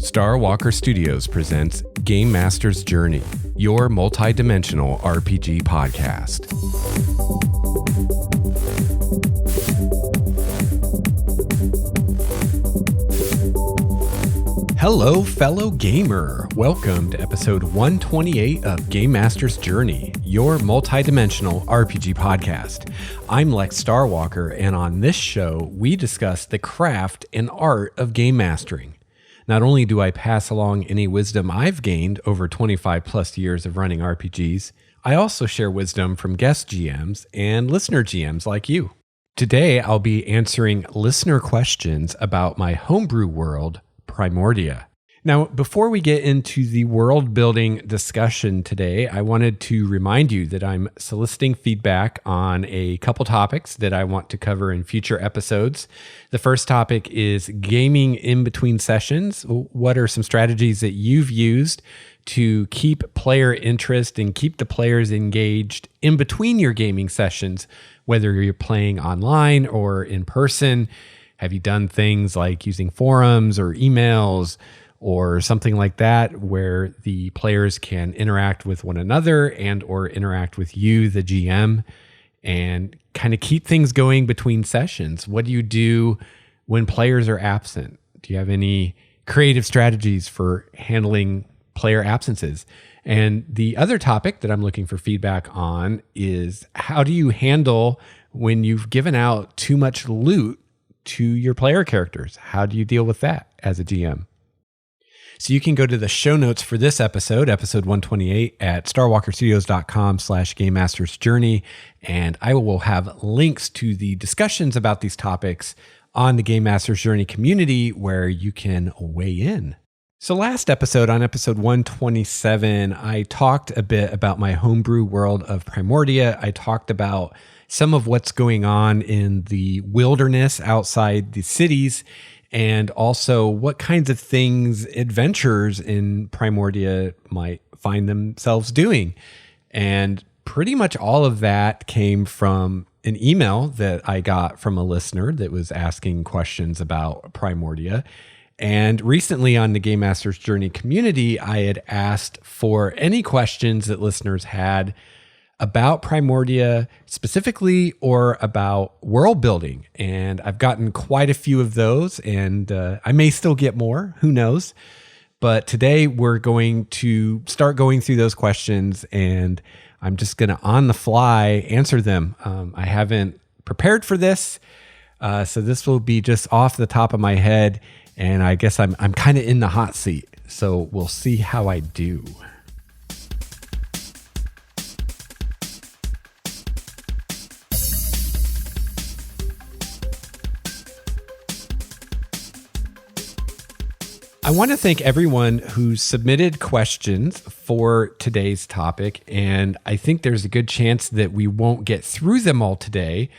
Star Walker Studios presents Game Master's Journey, your multi-dimensional RPG podcast. Hello, fellow gamer. Welcome to episode 128 of Game Master's Journey, your multi-dimensional RPG podcast. I'm Lex Starwalker, and on this show, we discuss the craft and art of game mastering. Not only do I pass along any wisdom I've gained over 25 plus years of running RPGs, I also share wisdom from guest GMs and listener GMs like you. Today, I'll be answering listener questions about my homebrew world, Primordia. Now, before we get into the world building discussion today, I wanted to remind you that I'm soliciting feedback on a couple topics that I want to cover in future episodes. The first topic is gaming in between sessions. What are some strategies that you've used to keep player interest and keep the players engaged in between your gaming sessions, whether you're playing online or in person? Have you done things like using forums or emails or something like that where the players can interact with one another and or interact with you, the GM, and kind of keep things going between sessions? What do you do when players are absent? Do you have any creative strategies for handling player absences? And the other topic that I'm looking for feedback on is, how do you handle when you've given out too much loot to your player characters? How do you deal with that as a GM? So you can go to the show notes for this episode 128 at starwalkerstudios.com/Game Master's Journey. And I will have links to the discussions about these topics on the Game Master's Journey community where you can weigh in. So last episode, on episode 127, I talked a bit about my homebrew world of Primordia. I talked about some of what's going on in the wilderness outside the cities, and also what kinds of things adventurers in Primordia might find themselves doing. And pretty much all of that came from an email that I got from a listener that was asking questions about Primordia. And recently on the Game Master's Journey community, I had asked for any questions that listeners had about Primordia specifically or about world building. And I've gotten quite a few of those, and I may still get more, who knows? But today we're going to start going through those questions, and I'm just going to on the fly answer them. I haven't prepared for this, so this will be just off the top of my head, and I guess I'm kind of in the hot seat. So we'll see how I do. I want to thank everyone who submitted questions for today's topic, and I think there's a good chance that we won't get through them all today.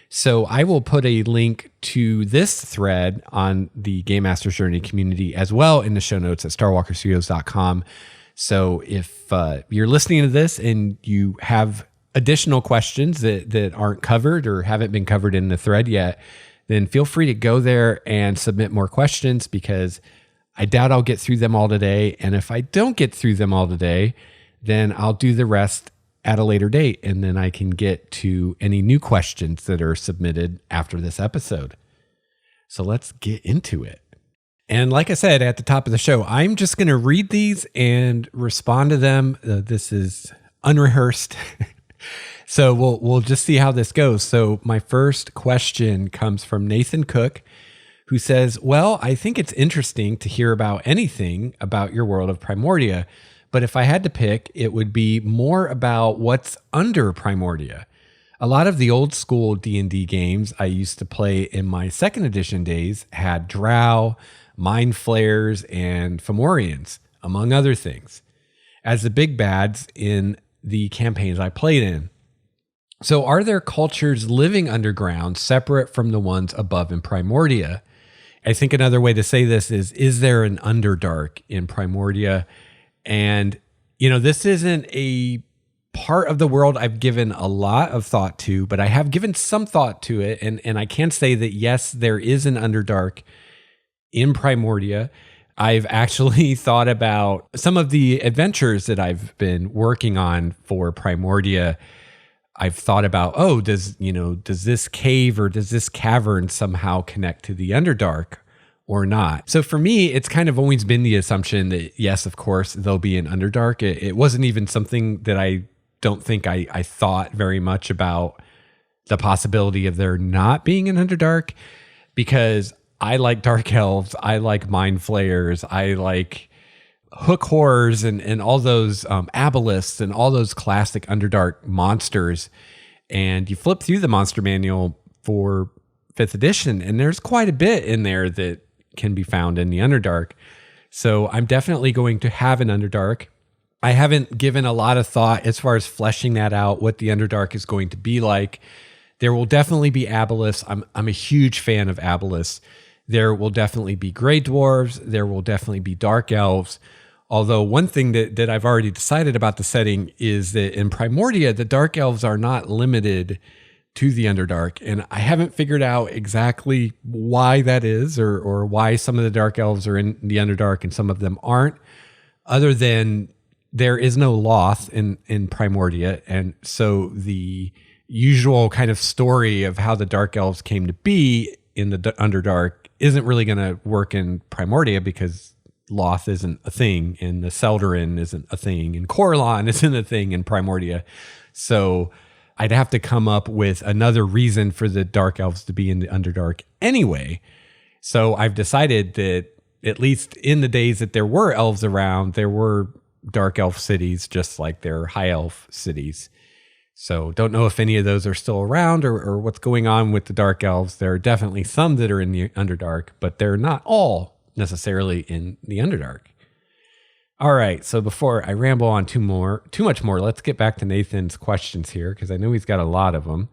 So I will put a link to this thread on the Game Master's Journey community as well in the show notes at starwalkerstudios.com. So if you're listening to this and you have additional questions that aren't covered or haven't been covered in the thread yet, then feel free to go there and submit more questions, because I doubt I'll get through them all today. And if I don't get through them all today, then I'll do the rest at a later date. And then I can get to any new questions that are submitted after this episode. So let's get into it. And like I said at the top of the show, I'm just going to read these and respond to them. This is unrehearsed. So we'll just see how this goes. So my first question comes from Nathan Cook, who says, well, I think it's interesting to hear about anything about your world of Primordia, but if I had to pick, it would be more about what's under Primordia. A lot of the old school D&D games I used to play in my second edition days had drow, mind flayers, and Fomorians, among other things, as the big bads in the campaigns I played in. So are there cultures living underground separate from the ones above in Primordia? I think another way to say this is there an underdark in Primordia? And, this isn't a part of the world I've given a lot of thought to, but I have given some thought to it. And I can say that, yes, there is an underdark in Primordia. I've actually thought about some of the adventures that I've been working on for Primordia. I've thought about, does this cave or does this cavern somehow connect to the Underdark or not? So for me, it's kind of always been the assumption that, yes, of course, there'll be an Underdark. It wasn't even something that I don't think I thought very much about the possibility of there not being an Underdark, because I like dark elves, I like mind flayers, I like hook horrors and all those abelisks and all those classic Underdark monsters. And you flip through the monster manual for 5th edition, and there's quite a bit in there that can be found in the Underdark. So I'm definitely going to have an Underdark. I haven't given a lot of thought as far as fleshing that out, what the Underdark is going to be like. There will definitely be abelisks. I'm a huge fan of abelisks. There will definitely be gray dwarves. There will definitely be dark elves. Although one thing that I've already decided about the setting is that in Primordia, the dark elves are not limited to the Underdark. And I haven't figured out exactly why that is, or why some of the dark elves are in the Underdark and some of them aren't, other than there is no Loth in Primordia. And so the usual kind of story of how the dark elves came to be in the Underdark isn't really going to work in Primordia, because Loth isn't a thing, and the Seldarin isn't a thing, and Corlon isn't a thing in Primordia. So I'd have to come up with another reason for the dark elves to be in the Underdark anyway. So I've decided that at least in the days that there were elves around, there were dark elf cities just like there are high elf cities. So don't know if any of those are still around or what's going on with the dark elves. There are definitely some that are in the Underdark, but they're not all necessarily in the Underdark. All right, so before I ramble on too much more, let's get back to Nathan's questions here, because I know he's got a lot of them.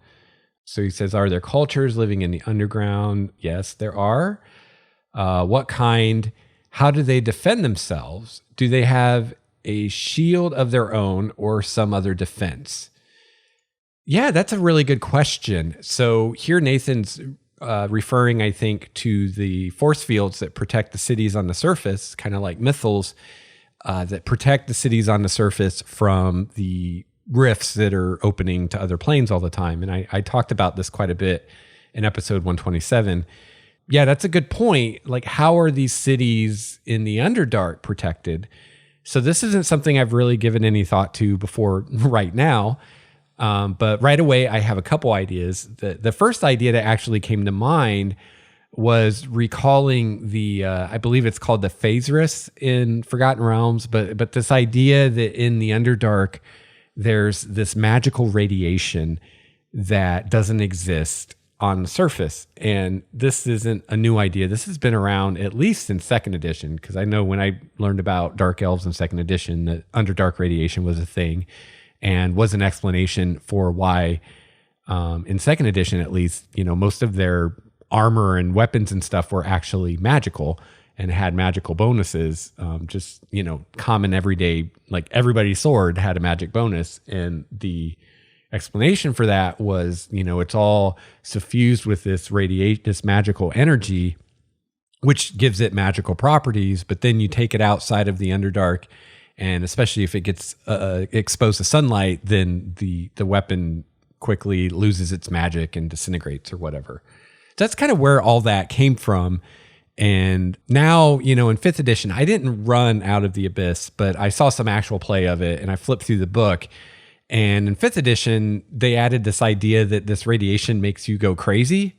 So he says, are there cultures living in the underground? Yes, there are. What kind? How do they defend themselves? Do they have a shield of their own or some other defense? Yeah, that's a really good question. So here Nathan's referring, I think, to the force fields that protect the cities on the surface, kind of like Mythals, that protect the cities on the surface from the rifts that are opening to other planes all the time. And I talked about this quite a bit in episode 127. Yeah, that's a good point. Like, how are these cities in the Underdark protected? So this isn't something I've really given any thought to before right now. But right away, I have a couple ideas. The first idea that actually came to mind was recalling the, I believe it's called the Phasris in Forgotten Realms, but this idea that in the Underdark, there's this magical radiation that doesn't exist on the surface. And this isn't a new idea. This has been around at least in 2nd edition, because I know when I learned about Dark Elves in 2nd edition, that Underdark radiation was a thing and was an explanation for why, in 2nd edition at least, most of their armor and weapons and stuff were actually magical and had magical bonuses. Just, common everyday, like everybody's sword had a magic bonus. And the explanation for that was, it's all suffused with this this magical energy, which gives it magical properties. But then you take it outside of the Underdark, and especially if it gets exposed to sunlight, then the weapon quickly loses its magic and disintegrates or whatever. So that's kind of where all that came from. And now, in 5th edition, I didn't run Out of the Abyss, but I saw some actual play of it, and I flipped through the book. And in 5th edition, they added this idea that this radiation makes you go crazy,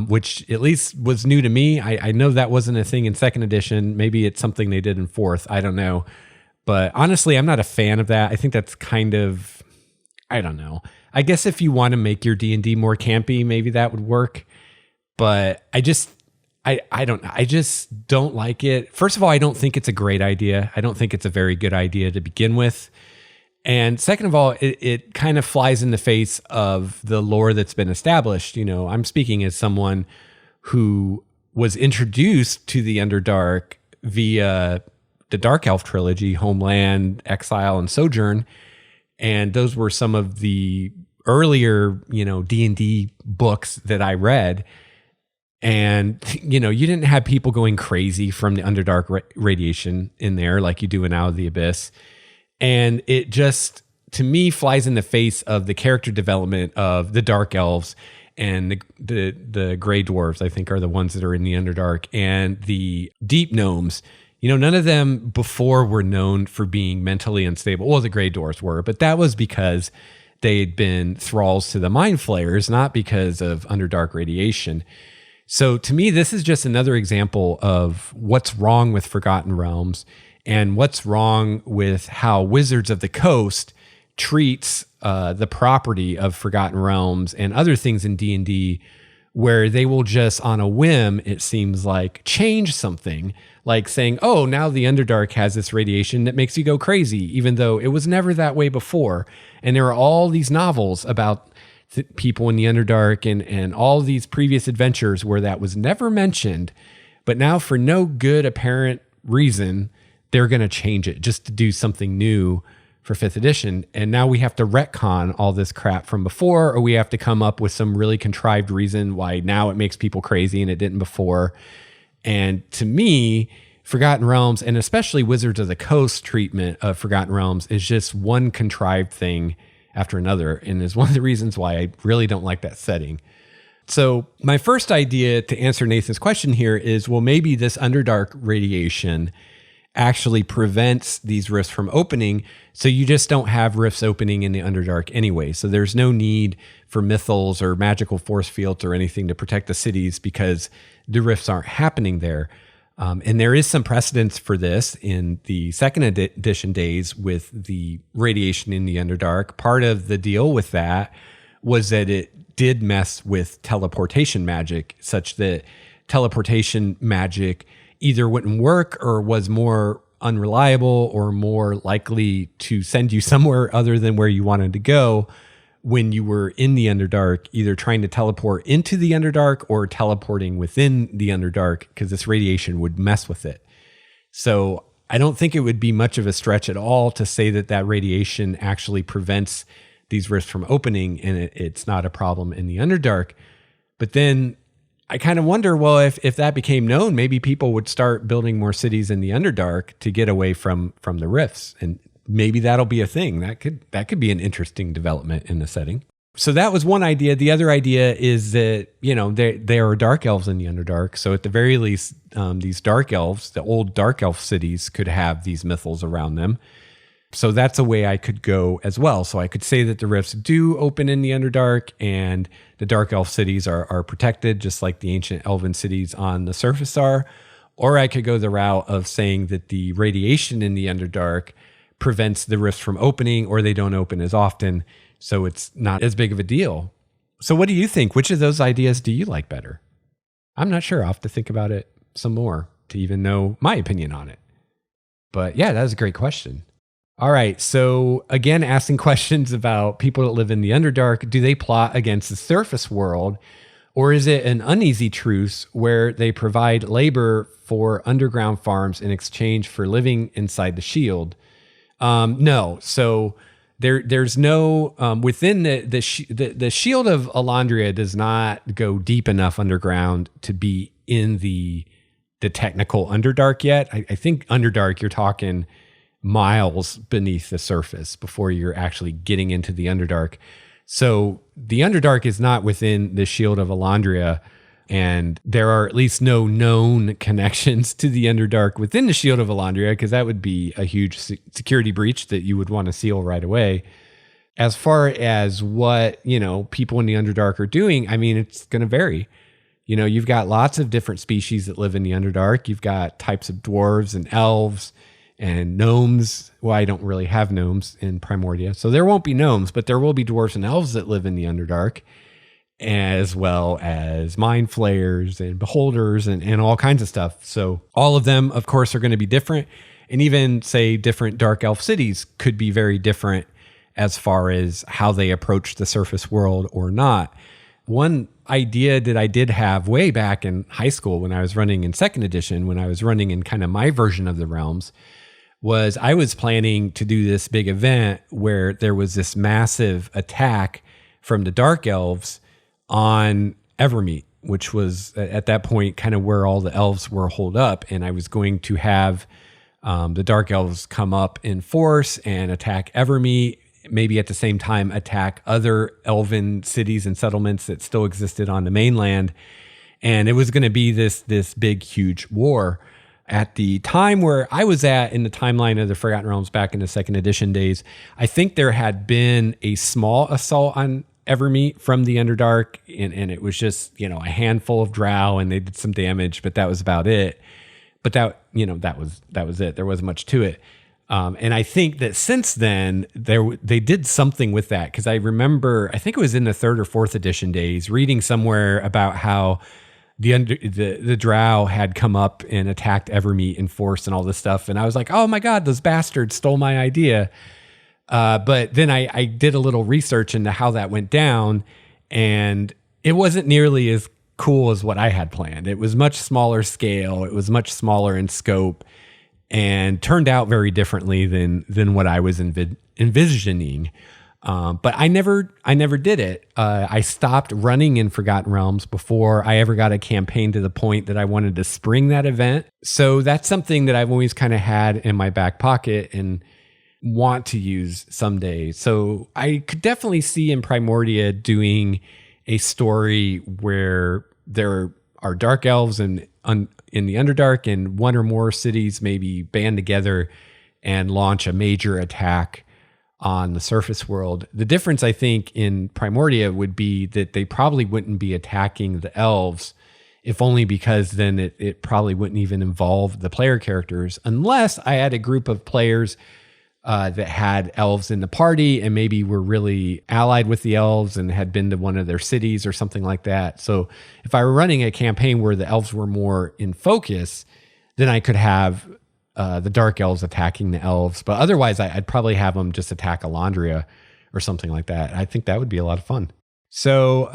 which at least was new to me. I know that wasn't a thing in 2nd edition. Maybe it's something they did in 4th. I don't know. But honestly, I'm not a fan of that. I think that's kind of, I don't know. I guess if you want to make your D&D more campy, maybe that would work. But I just don't like it. First of all, I don't think it's a great idea. I don't think it's a very good idea to begin with. And second of all, it kind of flies in the face of the lore that's been established. I'm speaking as someone who was introduced to the Underdark via the Dark Elf trilogy, Homeland, Exile, and Sojourn. And those were some of the earlier, D&D books that I read. And, you didn't have people going crazy from the Underdark radiation in there like you do in Out of the Abyss. And it just, to me, flies in the face of the character development of the Dark Elves and the Grey Dwarves, I think, are the ones that are in the Underdark, and the Deep Gnomes. None of them before were known for being mentally unstable. Well, the Grey Dwarves were, but that was because they'd been thralls to the Mind Flayers, not because of Underdark radiation. So to me, this is just another example of what's wrong with Forgotten Realms and what's wrong with how Wizards of the Coast treats the property of Forgotten Realms and other things in D&D, where they will just on a whim, it seems like, change something, like saying, oh, now the Underdark has this radiation that makes you go crazy, even though it was never that way before. And there are all these novels about people in the Underdark and all these previous adventures where that was never mentioned. But now, for no good apparent reason, they're going to change it just to do something new for 5th edition. And now we have to retcon all this crap from before, or we have to come up with some really contrived reason why now it makes people crazy and it didn't before. And to me, Forgotten Realms, and especially Wizards of the Coast treatment of Forgotten Realms, is just one contrived thing after another, and is one of the reasons why I really don't like that setting. So my first idea to answer Nathan's question here is, well, maybe this Underdark radiation actually prevents these rifts from opening, so you just don't have rifts opening in the Underdark anyway. So there's no need for mythals or magical force fields or anything to protect the cities because the rifts aren't happening there. And there is some precedence for this in the 2nd edition days with the radiation in the Underdark. Part of the deal with that was that it did mess with teleportation magic, such that teleportation magic either wouldn't work or was more unreliable or more likely to send you somewhere other than where you wanted to go when you were in the Underdark, either trying to teleport into the Underdark or teleporting within the Underdark, because this radiation would mess with it. So I don't think it would be much of a stretch at all to say that that radiation actually prevents these rifts from opening, and it's not a problem in the Underdark. But then I kind of wonder, well, if that became known, maybe people would start building more cities in the Underdark to get away from the rifts, and maybe that'll be a thing. That could be an interesting development in the setting. So that was one idea. The other idea is that, there are dark elves in the Underdark. So at the very least, these dark elves, the old dark elf cities, could have these mythals around them. So that's a way I could go as well. So I could say that the rifts do open in the Underdark and the dark elf cities are protected, just like the ancient elven cities on the surface are. Or I could go the route of saying that the radiation in the Underdark prevents the rifts from opening, or they don't open as often, so it's not as big of a deal. So what do you think? Which of those ideas do you like better? I'm not sure. I'll have to think about it some more to even know my opinion on it. But yeah, that was a great question. All right, so again, asking questions about people that live in the Underdark. Do they plot against the surface world, or is it an uneasy truce where they provide labor for underground farms in exchange for living inside the shield? No. So there's no within the shield of Alondria does not go deep enough underground to be in the technical Underdark yet. I think Underdark, you're talking miles beneath the surface before you're actually getting into the Underdark. So the Underdark is not within the shield of Alondria, and there are at least no known connections to the Underdark within the Shield of Alondria, because that would be a huge security breach that you would want to seal right away. As far as what, people in the Underdark are doing, I mean, it's going to vary. You've got lots of different species that live in the Underdark. You've got types of dwarves and elves and gnomes. Well, I don't really have gnomes in Primordia, so there won't be gnomes, but there will be dwarves and elves that live in the Underdark, as well as mind flayers and beholders and all kinds of stuff. So all of them, of course, are going to be different. And even, say, different dark elf cities could be very different as far as how they approach the surface world or not. One idea that I did have way back in high school when I was running in 2nd edition, when I was running in kind of my version of the realms, was I was planning to do this big event where there was this massive attack from the dark elves on Evermeet, which was at that point kind of where all the elves were holed up. And I was going to have the dark elves come up in force and attack Evermeet, maybe at the same time attack other elven cities and settlements that still existed on the mainland. And it was going to be this big, huge war. At the time where I was at in the timeline of the Forgotten Realms back in the second edition days, I think there had been a small assault on Evermeet from the Underdark, and it was just, a handful of drow, and they did some damage, but that was about it. But that was it. There wasn't much to it. And I think that since then they did something with that, because I remember, I think it was in the third or fourth edition days, reading somewhere about how the drow had come up and attacked Evermeet in force and all this stuff. And I was like, oh my God, those bastards stole my idea. But then I did a little research into how that went down, and it wasn't nearly as cool as what I had planned. It was much smaller scale. It was much smaller in scope, and turned out very differently than what I was envisioning. But I never did it. I stopped running in Forgotten Realms before I ever got a campaign to the point that I wanted to spring that event. So that's something that I've always kind of had in my back pocket and want to use someday. So I could definitely see in Primordia doing a story where there are dark elves in the Underdark, and one or more cities maybe band together and launch a major attack on the surface world. The difference, I think, in Primordia would be that they probably wouldn't be attacking the elves, if only because then it probably wouldn't even involve the player characters, unless I had a group of players that had elves in the party and maybe were really allied with the elves and had been to one of their cities or something like that. So if I were running a campaign where the elves were more in focus, then I could have the dark elves attacking the elves. But otherwise, I'd probably have them just attack Alondria or something like that. I think that would be a lot of fun. So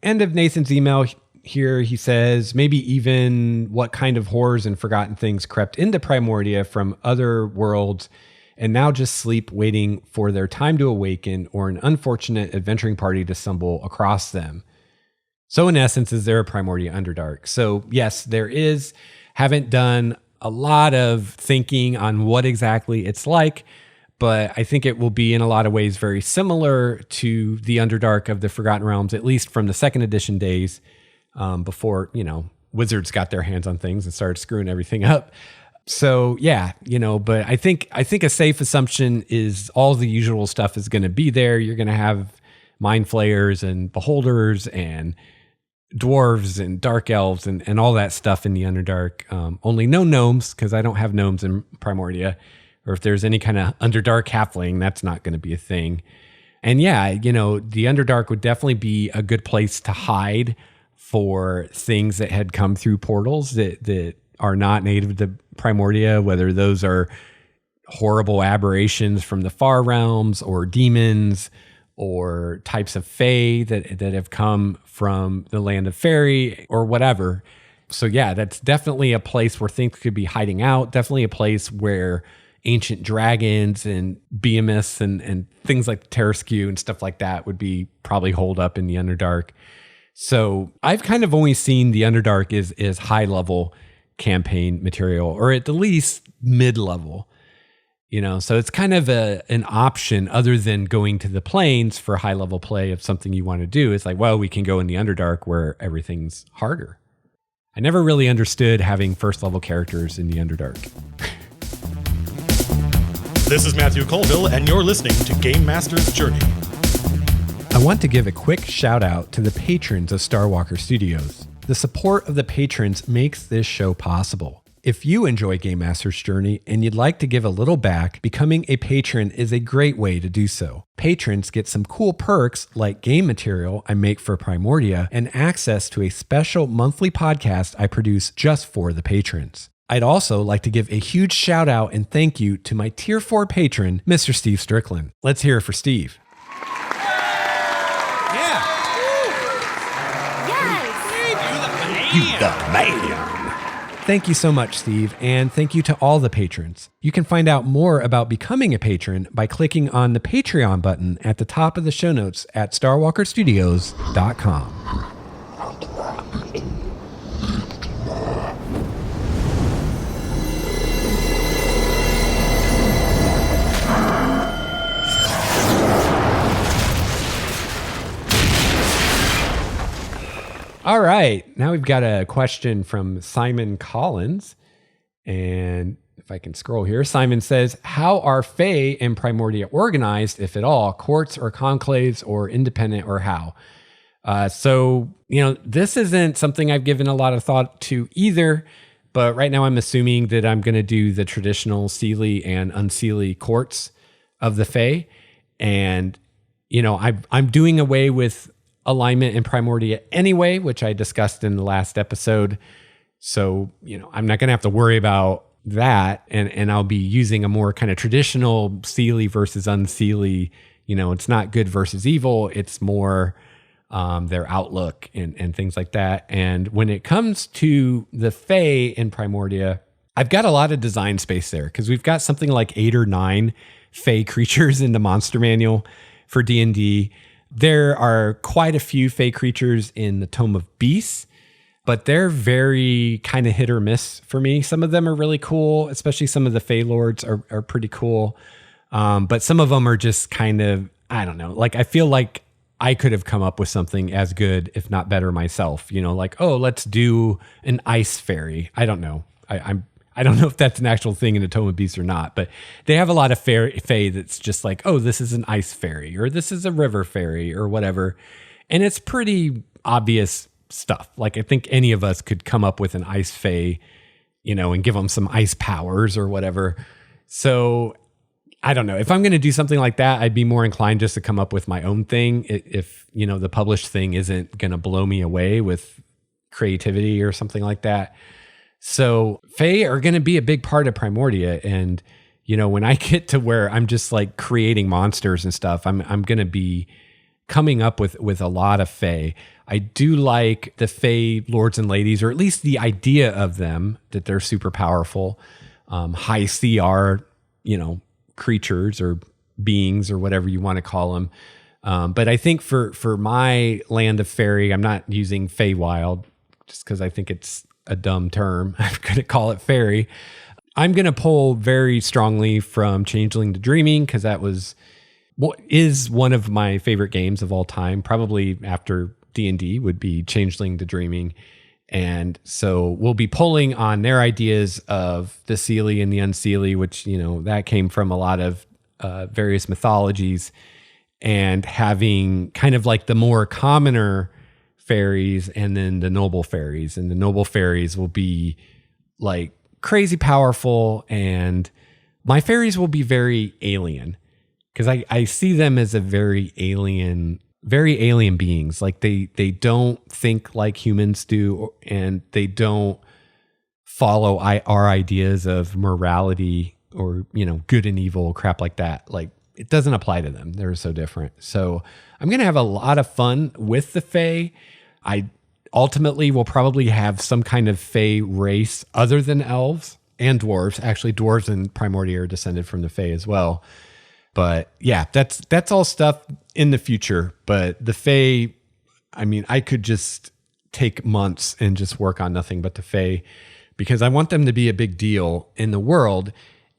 end of Nathan's email here. He says, maybe even what kind of horrors and forgotten things crept into Primordia from other worlds and now just sleep waiting for their time to awaken, or an unfortunate adventuring party to stumble across them. So in essence, is there a Primordia Underdark? So yes, there is. Haven't done a lot of thinking on what exactly it's like, but I think it will be in a lot of ways very similar to the Underdark of the Forgotten Realms, at least from the second edition days, before, Wizards got their hands on things and started screwing everything up. So yeah, but I think a safe assumption is all the usual stuff is going to be there. You're going to have mind flayers and beholders and dwarves and dark elves and all that stuff in the Underdark. Only no gnomes, because I don't have gnomes in Primordia. Or if there's any kind of Underdark halfling, that's not going to be a thing. And yeah, the Underdark would definitely be a good place to hide for things that had come through portals that are not native to Primordia, whether those are horrible aberrations from the far realms or demons or types of fae that have come from the land of fairy or whatever. So yeah, that's definitely a place where things could be hiding out. Definitely a place where ancient dragons and behemoths and things like Terraskew and stuff like that would be probably holed up in the Underdark. So I've kind of only seen the Underdark as high level campaign material, or at the least mid-level, so it's kind of an option other than going to the plains for high level play of something you want to do. It's like, well, we can go in the Underdark where everything's harder. I never really understood having first level characters in the Underdark. This is Matthew Colville, and you're listening to Game Master's Journey. I want to give a quick shout out to the patrons of Starwalker Studios. The support of the patrons makes this show possible. If you enjoy Game Master's Journey and you'd like to give a little back, becoming a patron is a great way to do so. Patrons get some cool perks like game material I make for Primordia and access to a special monthly podcast I produce just for the patrons. I'd also like to give a huge shout out and thank you to my Tier 4 patron, Mr. Steve Strickland. Let's hear it for Steve. You the man. Thank you so much, Steve, and thank you to all the patrons. You can find out more about becoming a patron by clicking on the Patreon button at the top of the show notes at starwalkerstudios.com. All right. Now we've got a question from Simon Collins. And if I can scroll here, Simon says, how are Fae and Primordia organized, if at all? Courts or conclaves or independent, or how? This isn't something I've given a lot of thought to either, but right now I'm assuming that I'm going to do the traditional Seelie and Unseelie courts of the Fae. And, I'm doing away with alignment in Primordia anyway, which I discussed in the last episode. So, I'm not going to have to worry about that. And I'll be using a more kind of traditional Seelie versus Unseelie. It's not good versus evil. It's more their outlook and things like that. And when it comes to the Fae in Primordia, I've got a lot of design space there because we've got something like 8 or 9 Fae creatures in the monster manual for D&D. There are quite a few Fae creatures in the Tome of Beasts, but they're very kind of hit or miss for me. Some of them are really cool, especially some of the Fae Lords are pretty cool. But some of them are just kind of, I don't know, like I feel like I could have come up with something as good, if not better myself, let's do an ice fairy. I don't know. I don't know if that's an actual thing in the Tome of Beasts or not, but they have a lot of Fae that's just like, oh, this is an ice fairy, or this is a river fairy, or whatever. And it's pretty obvious stuff. Like I think any of us could come up with an ice Fae, and give them some ice powers or whatever. So I don't know. If I'm going to do something like that, I'd be more inclined just to come up with my own thing. If, the published thing isn't going to blow me away with creativity or something like that. So Fae are going to be a big part of Primordia. And, when I get to where I'm just like creating monsters and stuff, I'm going to be coming up with a lot of Fae. I do like the Fae lords and ladies, or at least the idea of them, that they're super powerful, high CR, creatures or beings or whatever you want to call them. But I think for my land of fairy, I'm not using Feywild just because I think it's a dumb term. I'm going to call it fairy. I'm going to pull very strongly from Changeling to Dreaming because that is one of my favorite games of all time. Probably after D&D would be Changeling to Dreaming. And so we'll be pulling on their ideas of the Seelie and the Unseelie, which, that came from a lot of various mythologies, and having kind of like the more commoner fairies and then the noble fairies. And the noble fairies will be like crazy powerful, and my fairies will be very alien because I see them as a very alien beings. Like they don't think like humans do, and they don't follow our ideas of morality or, good and evil, crap like that. Like it doesn't apply to them. They're so different. So I'm going to have a lot of fun with the Fae. I ultimately will probably have some kind of Fae race other than elves and dwarves. Actually, dwarves and Primordia are descended from the Fae as well. But yeah, that's all stuff in the future. But the Fae, I could just take months and just work on nothing but the Fae because I want them to be a big deal in the world.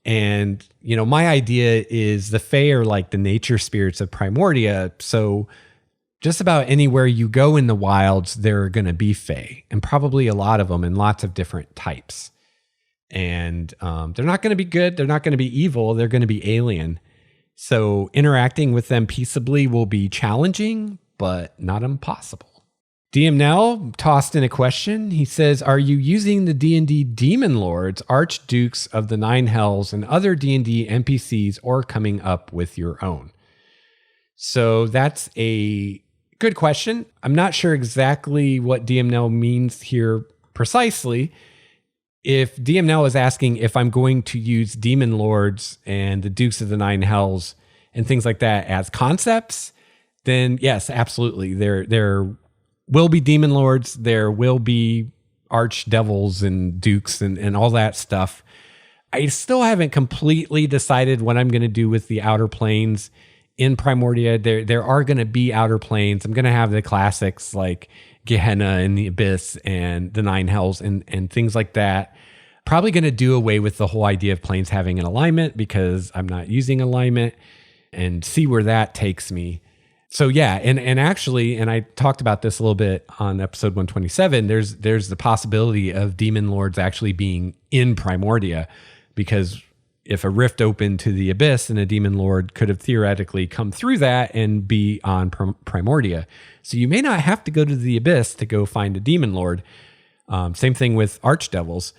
And, my idea is the Fae are like the nature spirits of Primordia. So just about anywhere you go in the wilds, there are going to be Fae, and probably a lot of them and lots of different types. And they're not going to be good. They're not going to be evil. They're going to be alien. So interacting with them peaceably will be challenging, but not impossible. DM Nell tossed in a question. He says, are you using the D&D Demon Lords, Archdukes of the Nine Hells, and other D&D NPCs, or coming up with your own? So that's a good question. I'm not sure exactly what DM Nell means here precisely. If DM Nell is asking if I'm going to use Demon Lords and the Dukes of the Nine Hells and things like that as concepts, then yes, absolutely. There will be Demon Lords. There will be Archdevils and Dukes and all that stuff. I still haven't completely decided what I'm going to do with the Outer Planes in Primordia. There are going to be Outer Planes. I'm going to have the classics like Gehenna and the Abyss and the Nine Hells and things like that. Probably going to do away with the whole idea of planes having an alignment because I'm not using alignment, and see where that takes me. So yeah, and actually, and I talked about this a little bit on episode 127, there's the possibility of demon lords actually being in Primordia, because if a rift opened to the abyss, then a demon lord could have theoretically come through that and be on Primordia. So you may not have to go to the abyss to go find a demon lord. Same thing with archdevils.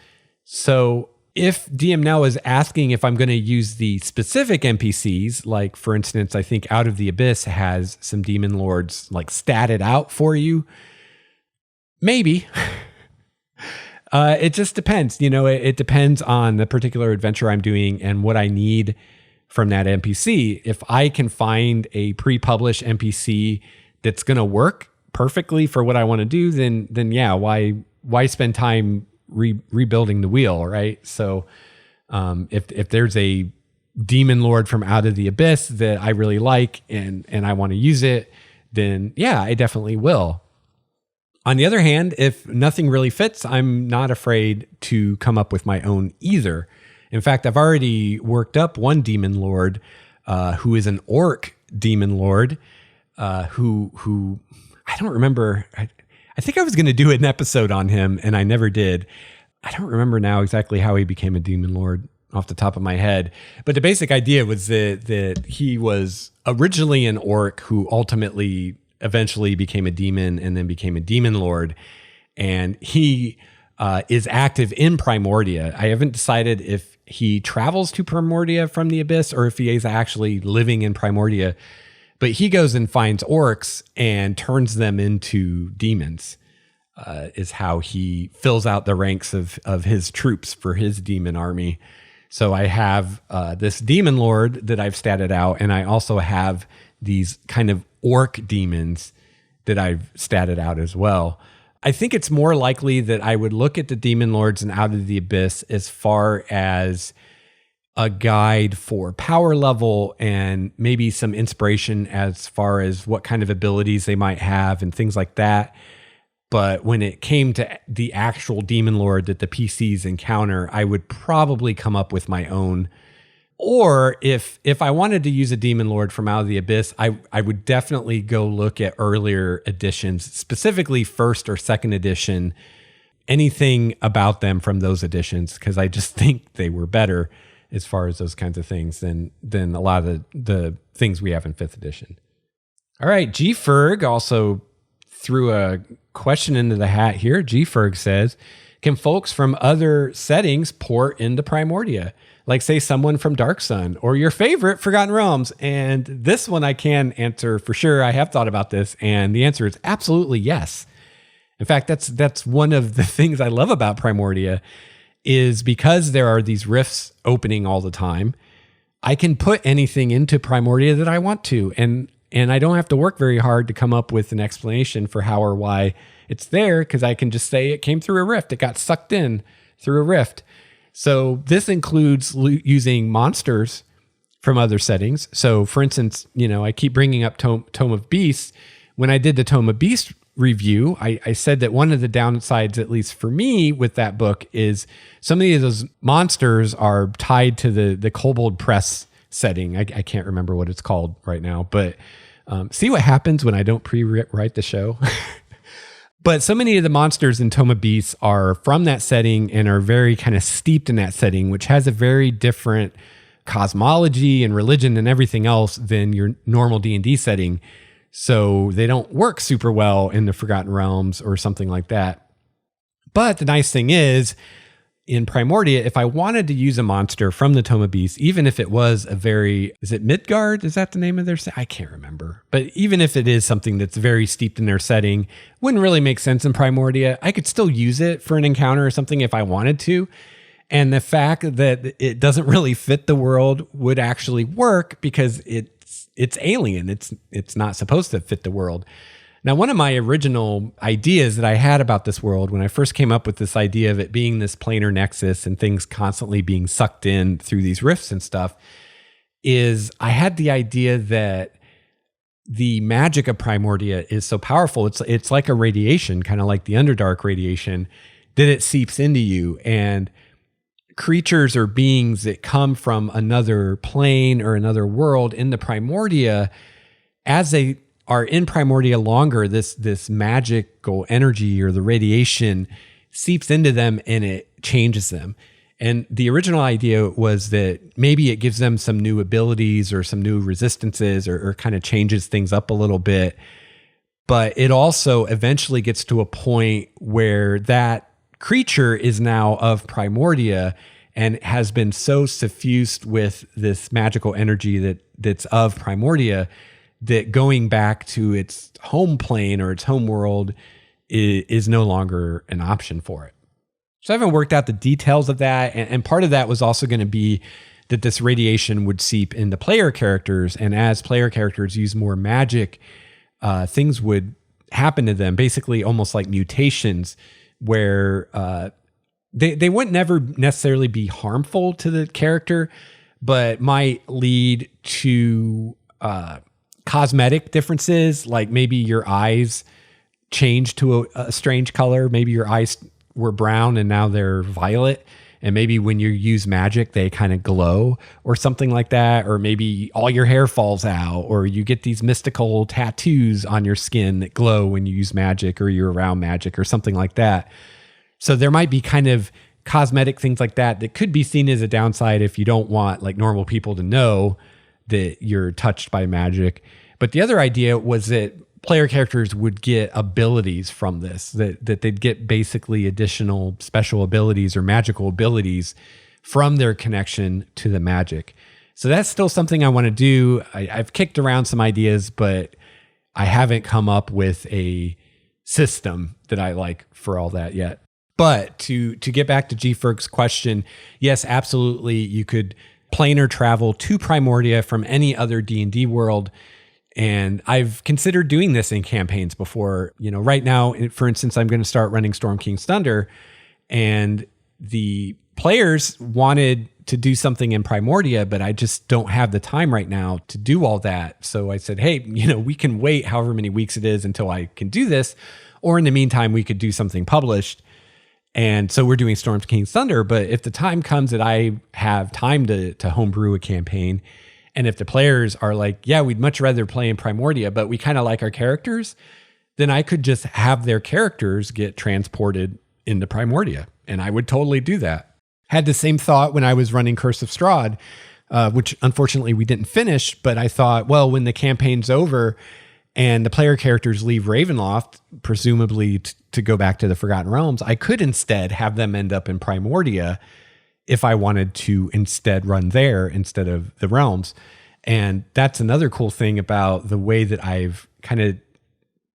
So if DM Now is asking if I'm going to use the specific NPCs, like for instance, I think Out of the Abyss has some demon lords like statted out for you. Maybe. It just depends. It depends on the particular adventure I'm doing and what I need from that NPC. If I can find a pre-published NPC that's going to work perfectly for what I want to do, then yeah, why spend time rebuilding the wheel, right? So if there's a demon lord from Out of the Abyss that I really like and I want to use it, then yeah, I definitely will. On the other hand, if nothing really fits, I'm not afraid to come up with my own either. In fact, I've already worked up one demon lord who is an orc demon lord who I don't remember. I think I was going to do an episode on him and I never did. I don't remember now exactly how he became a demon lord off the top of my head. But the basic idea was that he was originally an orc who ultimately eventually became a demon and then became a demon lord. And he is active in Primordia. I haven't decided if he travels to Primordia from the Abyss or if he is actually living in Primordia. But he goes and finds orcs and turns them into demons, is how he fills out the ranks of his troops for his demon army. So I have this demon lord that I've statted out, and I also have these kind of orc demons that I've statted out as well. I think it's more likely that I would look at the demon lords and Out of the Abyss as far as a guide for power level and maybe some inspiration as far as what kind of abilities they might have and things like that. But when it came to the actual demon lord that the PCs encounter, I would probably come up with my own. Or if I wanted to use a demon lord from Out of the Abyss, I would definitely go look at earlier editions, specifically first or second edition, anything about them from those editions, because I just think they were better as far as those kinds of things than a lot of the things we have in 5th edition. All right, G Ferg also threw a question into the hat here. G Ferg says, can folks from other settings port into Primordia? Like say someone from Dark Sun or your favorite Forgotten Realms? And this one I can answer for sure. I have thought about this and the answer is absolutely yes. In fact, that's one of the things I love about Primordia is because there are these rifts opening all the time, I can put anything into Primordia that I want to. And I don't have to work very hard to come up with an explanation for how or why it's there, because I can just say it came through a rift. It got sucked in through a rift. So this includes using monsters from other settings. So for instance, I keep bringing up Tome of Beasts. When I did the Tome of Beasts review, I said that one of the downsides, at least for me with that book, is so many of those monsters are tied to the Kobold Press setting. I can't remember what it's called right now, but see what happens when I don't pre-write the show. But so many of the monsters in Tome of Beasts are from that setting and are very kind of steeped in that setting, which has a very different cosmology and religion and everything else than your normal D&D setting. So they don't work super well in the Forgotten Realms or something like that. But the nice thing is, in Primordia, if I wanted to use a monster from the Tome of Beasts, even if it was is it Midgard? Is that the name of their set? I can't remember. But even if it is something that's very steeped in their setting, wouldn't really make sense in Primordia, I could still use it for an encounter or something if I wanted to. And the fact that it doesn't really fit the world would actually work because it's alien. It's not supposed to fit the world. Now, one of my original ideas that I had about this world when I first came up with this idea of it being this planar nexus and things constantly being sucked in through these rifts and stuff is I had the idea that the magic of Primordia is so powerful. It's like a radiation, kind of like the underdark radiation, that it seeps into you. And creatures or beings that come from another plane or another world in the Primordia, as they are in Primordia longer, this magical energy or the radiation seeps into them and it changes them. And the original idea was that maybe it gives them some new abilities or some new resistances or kind of changes things up a little bit. But it also eventually gets to a point where that creature is now of Primordia and has been so suffused with this magical energy that's of Primordia that going back to its home plane or its home world is no longer an option for it. So I haven't worked out the details of that. And part of that was also going to be that this radiation would seep into player characters. And as player characters use more magic, things would happen to them, basically almost like mutations where they wouldn't never necessarily be harmful to the character, but might lead to cosmetic differences, like maybe your eyes change to a strange color. Maybe your eyes were brown and now they're violet. And maybe when you use magic, they kind of glow or something like that. Or maybe all your hair falls out, or you get these mystical tattoos on your skin that glow when you use magic or you're around magic or something like that. So there might be kind of cosmetic things like that that could be seen as a downside if you don't want like normal people to know that you're touched by magic. But the other idea was that player characters would get abilities from this, that they'd get basically additional special abilities or magical abilities from their connection to the magic. So that's still something I want to do. I've kicked around some ideas, but I haven't come up with a system that I like for all that yet. But to get back to G. Ferg's question, yes, absolutely. You could planar travel to Primordia from any other D&D world. And I've considered doing this in campaigns before. You know, right now, for instance, I'm going to start running Storm King's Thunder, and the players wanted to do something in Primordia, but I just don't have the time right now to do all that. So I said, hey, you know, we can wait however many weeks it is until I can do this. Or in the meantime, we could do something published. And so we're doing Storm King's Thunder. But if the time comes that I have time to homebrew a campaign, and if the players are like, yeah, we'd much rather play in Primordia, but we kind of like our characters, then I could just have their characters get transported into Primordia. And I would totally do that. Had the same thought when I was running Curse of Strahd, which unfortunately we didn't finish. But I thought, well, when the campaign's over and the player characters leave Ravenloft, presumably to go back to the Forgotten Realms, I could instead have them end up in Primordia if I wanted to instead run there instead of the realms. And that's another cool thing about the way that I've kind of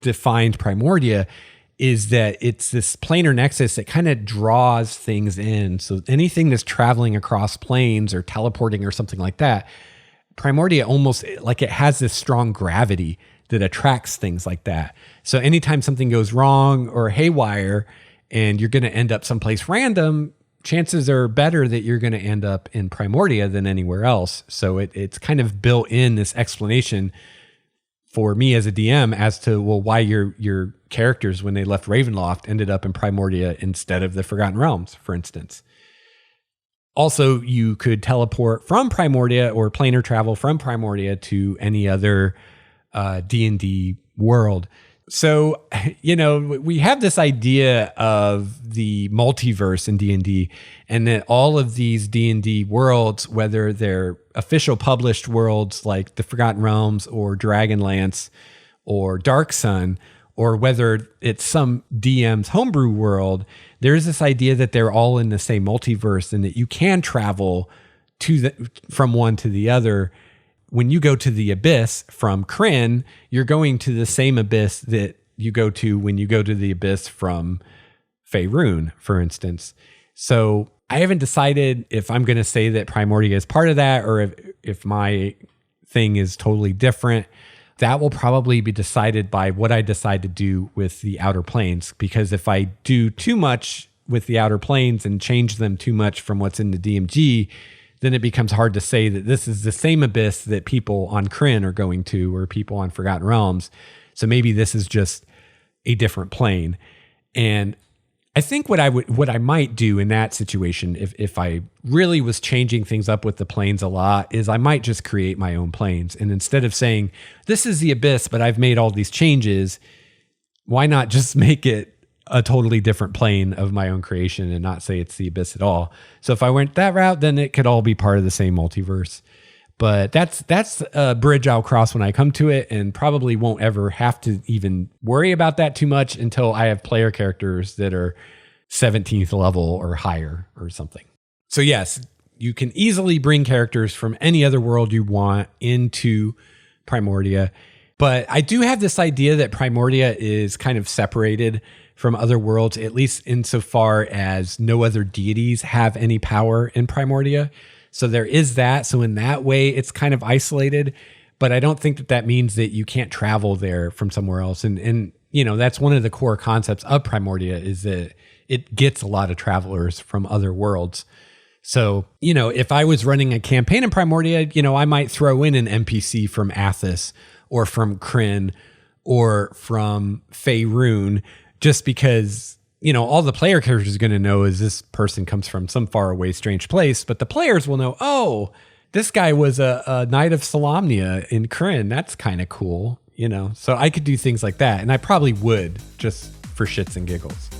defined Primordia, is that it's this planar nexus that kind of draws things in. So anything that's traveling across planes or teleporting or something like that, Primordia almost like it has this strong gravity that attracts things like that. So anytime something goes wrong or haywire and you're going to end up someplace random, chances are better that you're going to end up in Primordia than anywhere else. So it's kind of built in this explanation for me as a DM as to, well, why your characters, when they left Ravenloft, ended up in Primordia instead of the Forgotten Realms, for instance. Also, you could teleport from Primordia or planar travel from Primordia to any other D&D world. So, you know, we have this idea of the multiverse in D&D, and that all of these D&D worlds, whether they're official published worlds like the Forgotten Realms or Dragonlance or Dark Sun, or whether it's some DM's homebrew world, there's this idea that they're all in the same multiverse and that you can travel from one to the other. When you go to the Abyss from Krynn, you're going to the same Abyss that you go to when you go to the Abyss from Faerun, for instance. So I haven't decided if I'm going to say that Primordia is part of that, or if my thing is totally different. That will probably be decided by what I decide to do with the Outer Planes. Because if I do too much with the Outer Planes and change them too much from what's in the DMG, then it becomes hard to say that this is the same Abyss that people on Krynn are going to, or people on Forgotten Realms. So maybe this is just a different plane. And I think what I might do in that situation, if I really was changing things up with the planes a lot, is I might just create my own planes. And instead of saying, this is the Abyss, but I've made all these changes, why not just make it a totally different plane of my own creation and not say it's the Abyss at all? So if I went that route, then it could all be part of the same multiverse. But that's a bridge I'll cross when I come to it, and probably won't ever have to even worry about that too much until I have player characters that are 17th level or higher or something. So yes, you can easily bring characters from any other world you want into Primordia. But I do have this idea that Primordia is kind of separated from other worlds, at least insofar as no other deities have any power in Primordia. So there is that. So in that way, it's kind of isolated, but I don't think that means that you can't travel there from somewhere else. And you know, that's one of the core concepts of Primordia, is that it gets a lot of travelers from other worlds. So, you know, if I was running a campaign in Primordia, you know, I might throw in an NPC from Athos or from Kryn or from Faerun, just because, you know, all the player characters are going to know is this person comes from some faraway, strange place, but the players will know, oh, this guy was a Knight of Solamnia in Kryn. That's kind of cool, you know? So I could do things like that, and I probably would, just for shits and giggles.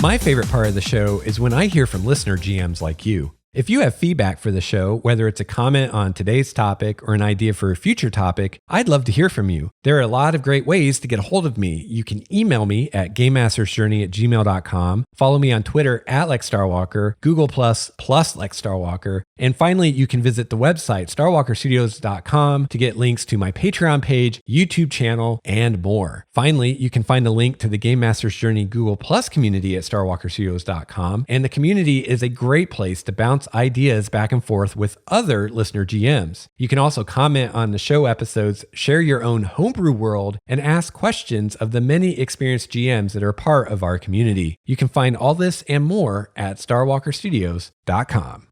My favorite part of the show is when I hear from listener GMs like you. If you have feedback for the show, whether it's a comment on today's topic or an idea for a future topic, I'd love to hear from you. There are a lot of great ways to get a hold of me. You can email me at gamemastersjourney@gmail.com, follow me on Twitter @LexStarWalker, Google plus LexStarWalker, and finally, you can visit the website starwalkerstudios.com to get links to my Patreon page, YouTube channel, and more. Finally, you can find a link to the Game Master's Journey Google Plus community at starwalkerstudios.com, and the community is a great place to bounce ideas back and forth with other listener GMs. You can also comment on the show episodes, share your own homebrew world, and ask questions of the many experienced GMs that are part of our community. You can find all this and more at starwalkerstudios.com.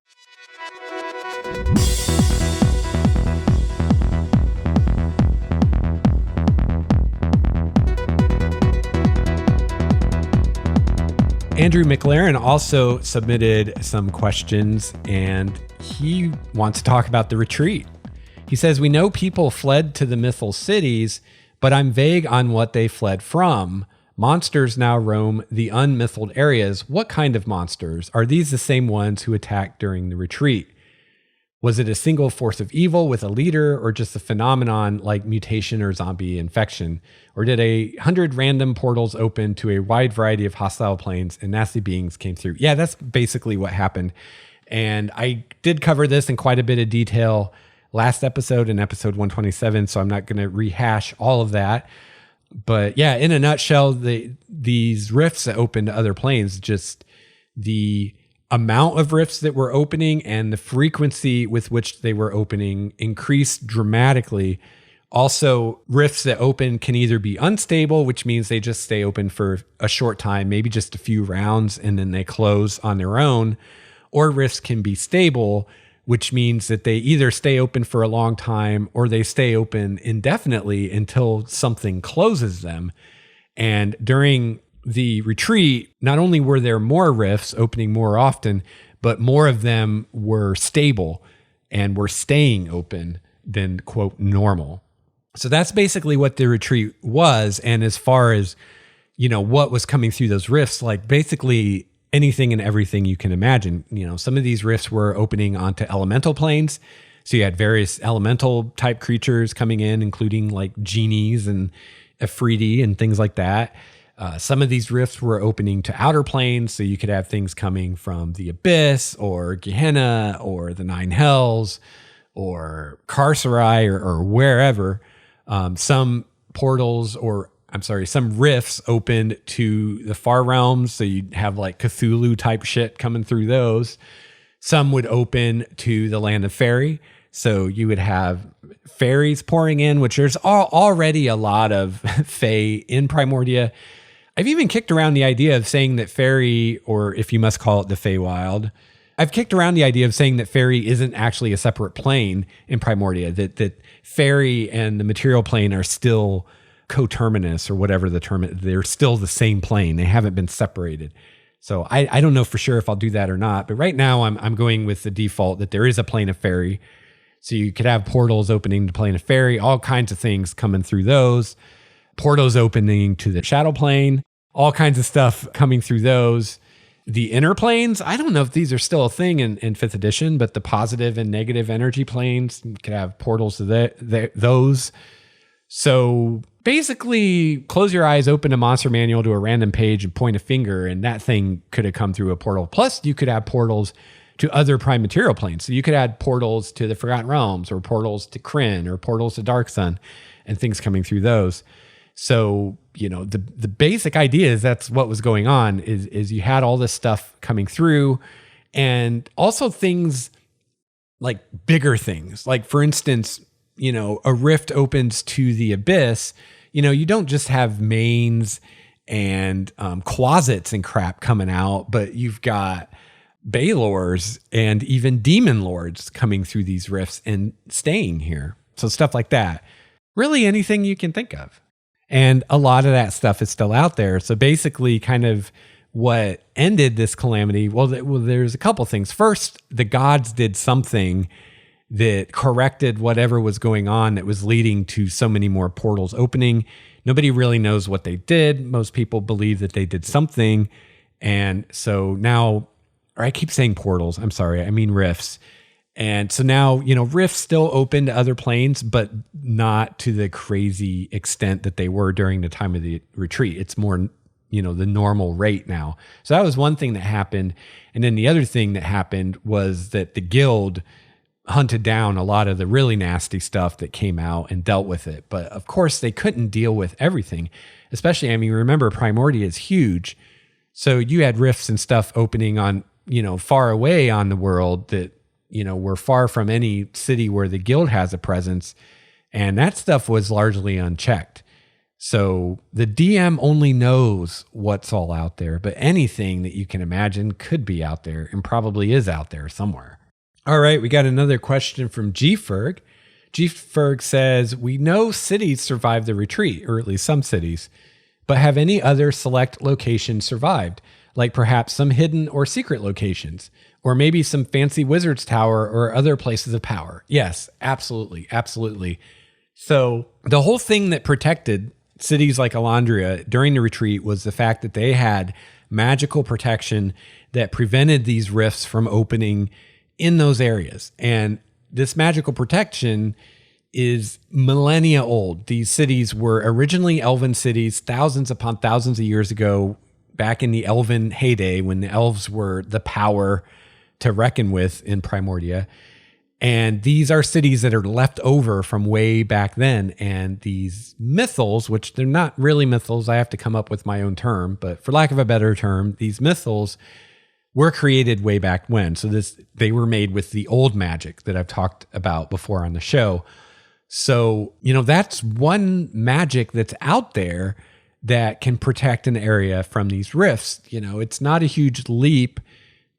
Andrew McLaren also submitted some questions, and he wants to talk about the retreat. He says, we know people fled to the mythal cities, but I'm vague on what they fled from. Monsters now roam the unmythled areas. What kind of monsters? Are these the same ones who attacked during the retreat? Was it a single force of evil with a leader, or just a phenomenon like mutation or zombie infection? Or did 100 random portals open to a wide variety of hostile planes and nasty beings came through? Yeah, that's basically what happened. And I did cover this in quite a bit of detail last episode, in episode 127, so I'm not going to rehash all of that. But yeah, in a nutshell, these rifts that open to other planes, just the amount of rifts that were opening and the frequency with which they were opening increased dramatically. Also, rifts that open can either be unstable, which means they just stay open for a short time, maybe just a few rounds, and then they close on their own. Or rifts can be stable, which means that they either stay open for a long time or they stay open indefinitely until something closes them. And during the retreat, not only were there more rifts opening more often, but more of them were stable and were staying open than, quote, normal. So that's basically what the retreat was. And as far as, you know, what was coming through those rifts, like basically anything and everything you can imagine. You know, some of these rifts were opening onto elemental planes. So you had various elemental type creatures coming in, including like genies and Afridi and things like that. Some of these rifts were opening to outer planes, so you could have things coming from the Abyss or Gehenna or the Nine Hells or Carcerai or wherever. Some rifts opened to the far realms, so you'd have like Cthulhu type shit coming through those. Some would open to the land of fairy, so you would have fairies pouring in, which there's already a lot of fae in Primordia. I've even kicked around the idea of saying that fairy, or if you must call it the Feywild, I've kicked around the idea of saying that fairy isn't actually a separate plane in Primordia, that fairy and the material plane are still coterminous, or whatever the term is. They're still the same plane. They haven't been separated. So I don't know for sure if I'll do that or not, but right now I'm going with the default that there is a plane of fairy. So you could have portals opening to plane of fairy, all kinds of things coming through those, portals opening to the shadow plane, all kinds of stuff coming through those. The inner planes, I don't know if these are still a thing in 5th edition, but the positive and negative energy planes, you could have portals to those. So basically, close your eyes, open a monster manual to a random page and point a finger, and that thing could have come through a portal. Plus, you could have portals to other prime material planes. So you could add portals to the Forgotten Realms, or portals to Krynn, or portals to Dark Sun, and things coming through those. So, the basic idea is that's what was going on, is you had all this stuff coming through, and also things like bigger things. Like, for instance, a rift opens to the abyss. You don't just have mains and closets and crap coming out, but you've got Baylors and even demon lords coming through these rifts and staying here. So stuff like that. Really anything you can think of. And a lot of that stuff is still out there. So basically kind of what ended this calamity, well, there's a couple things. First, the gods did something that corrected whatever was going on that was leading to so many more portals opening. Nobody really knows what they did. Most people believe that they did something. And so now, or I keep saying portals, I'm sorry, I mean rifts. And so now, rifts still open to other planes, but not to the crazy extent that they were during the time of the retreat. It's more, the normal rate now. So that was one thing that happened. And then the other thing that happened was that the guild hunted down a lot of the really nasty stuff that came out and dealt with it. But of course, they couldn't deal with everything. Especially, remember, Primordia is huge. So you had rifts and stuff opening on, far away on the world that, were far from any city where the guild has a presence. And that stuff was largely unchecked. So the DM only knows what's all out there, but anything that you can imagine could be out there, and probably is out there somewhere. All right, we got another question from G-Ferg. G-Ferg says, we know cities survived the retreat, or at least some cities, but have any other select locations survived? Like perhaps some hidden or secret locations, or maybe some fancy wizard's tower or other places of power. Yes, absolutely, absolutely. So the whole thing that protected cities like Elandria during the retreat was the fact that they had magical protection that prevented these rifts from opening in those areas. And this magical protection is millennia old. These cities were originally elven cities thousands upon thousands of years ago, back in the elven heyday when the elves were the power to reckon with in Primordia. And these are cities that are left over from way back then. And these mythals, which they're not really mythals, I have to come up with my own term, but for lack of a better term, these mythals were created way back when. So they were made with the old magic that I've talked about before on the show. So, that's one magic that's out there that can protect an area from these rifts. It's not a huge leap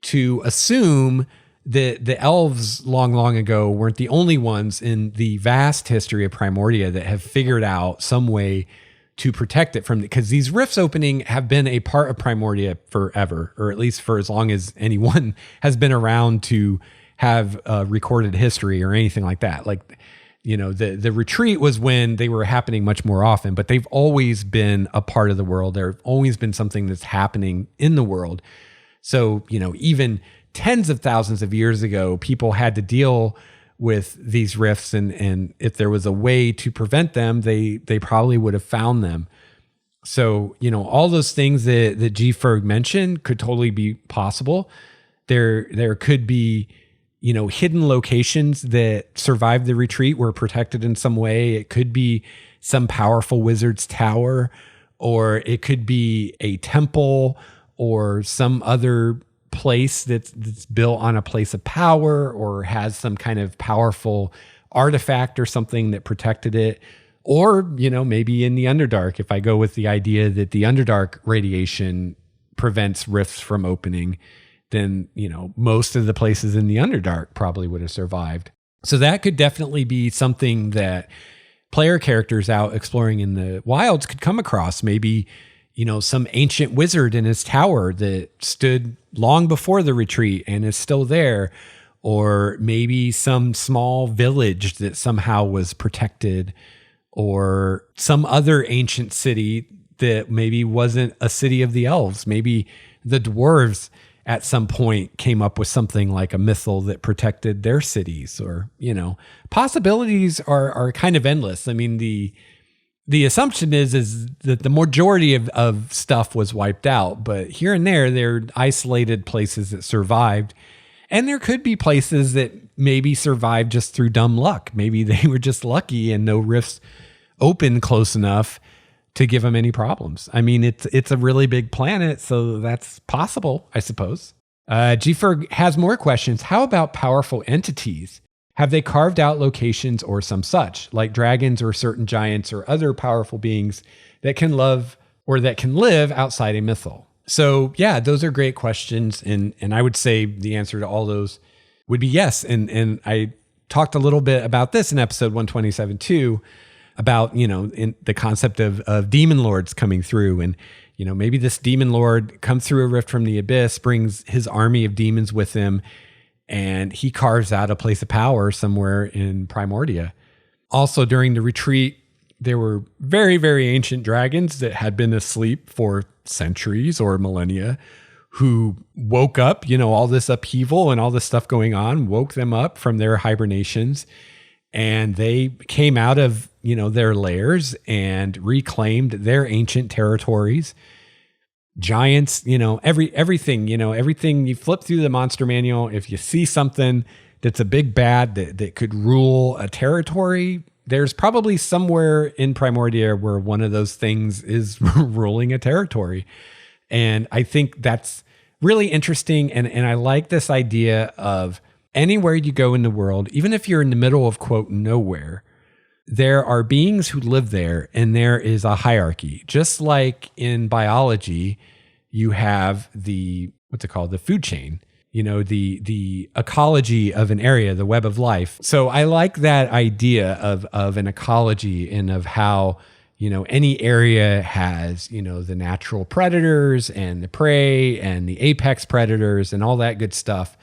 to assume that the elves long ago weren't the only ones in the vast history of Primordia that have figured out some way to protect it from, because these rifts opening have been a part of Primordia forever, or at least for as long as anyone has been around to have recorded history or anything like that. Like, the retreat was when they were happening much more often, but they've always been a part of the world. There've always been something that's happening in the world. So, even tens of thousands of years ago, people had to deal with these rifts, and if there was a way to prevent them, they probably would have found them. So, all those things that G-Ferg mentioned could totally be possible. There could be, hidden locations that survived the retreat, were protected in some way. It could be some powerful wizard's tower, or it could be a temple, or some other place that's built on a place of power, or has some kind of powerful artifact or something that protected it. Or, maybe in the Underdark, if I go with the idea that the Underdark radiation prevents rifts from opening, then, most of the places in the Underdark probably would have survived. So that could definitely be something that player characters out exploring in the wilds could come across. Maybe, some ancient wizard in his tower that stood long before the retreat and is still there. Or maybe some small village that somehow was protected, or some other ancient city that maybe wasn't a city of the elves. Maybe the dwarves at some point came up with something like a missile that protected their cities, or, possibilities are kind of endless. I mean, the assumption is that the majority of stuff was wiped out, but here and there are isolated places that survived. And there could be places that maybe survived just through dumb luck. Maybe they were just lucky and no rifts open close enough to give them any problems. I mean, it's a really big planet, so that's possible, I suppose. G-Ferg has more questions. How about powerful entities? Have they carved out locations or some such, like dragons or certain giants or other powerful beings that can love or that can live outside a mythal? So yeah, those are great questions. And I would say the answer to all those would be yes. And I talked a little bit about this in episode 127 too, about, in the concept of demon lords coming through. And, maybe this demon lord comes through a rift from the abyss, brings his army of demons with him, and he carves out a place of power somewhere in Primordia. Also during the retreat, there were very, very ancient dragons that had been asleep for centuries or millennia who woke up, all this upheaval and all this stuff going on, woke them up from their hibernations. And they came out of, their lairs and reclaimed their ancient territories. Giants, everything you flip through the monster manual. If you see something that's a big bad that could rule a territory, there's probably somewhere in Primordia where one of those things is ruling a territory. And I think that's really interesting. And I like this idea of anywhere you go in the world, even if you're in the middle of, quote, nowhere, there are beings who live there and there is a hierarchy. Just like in biology, you have the food chain. The ecology of an area, the web of life. So I like that idea of an ecology and of how, any area has, the natural predators and the prey and the apex predators and all that good stuff.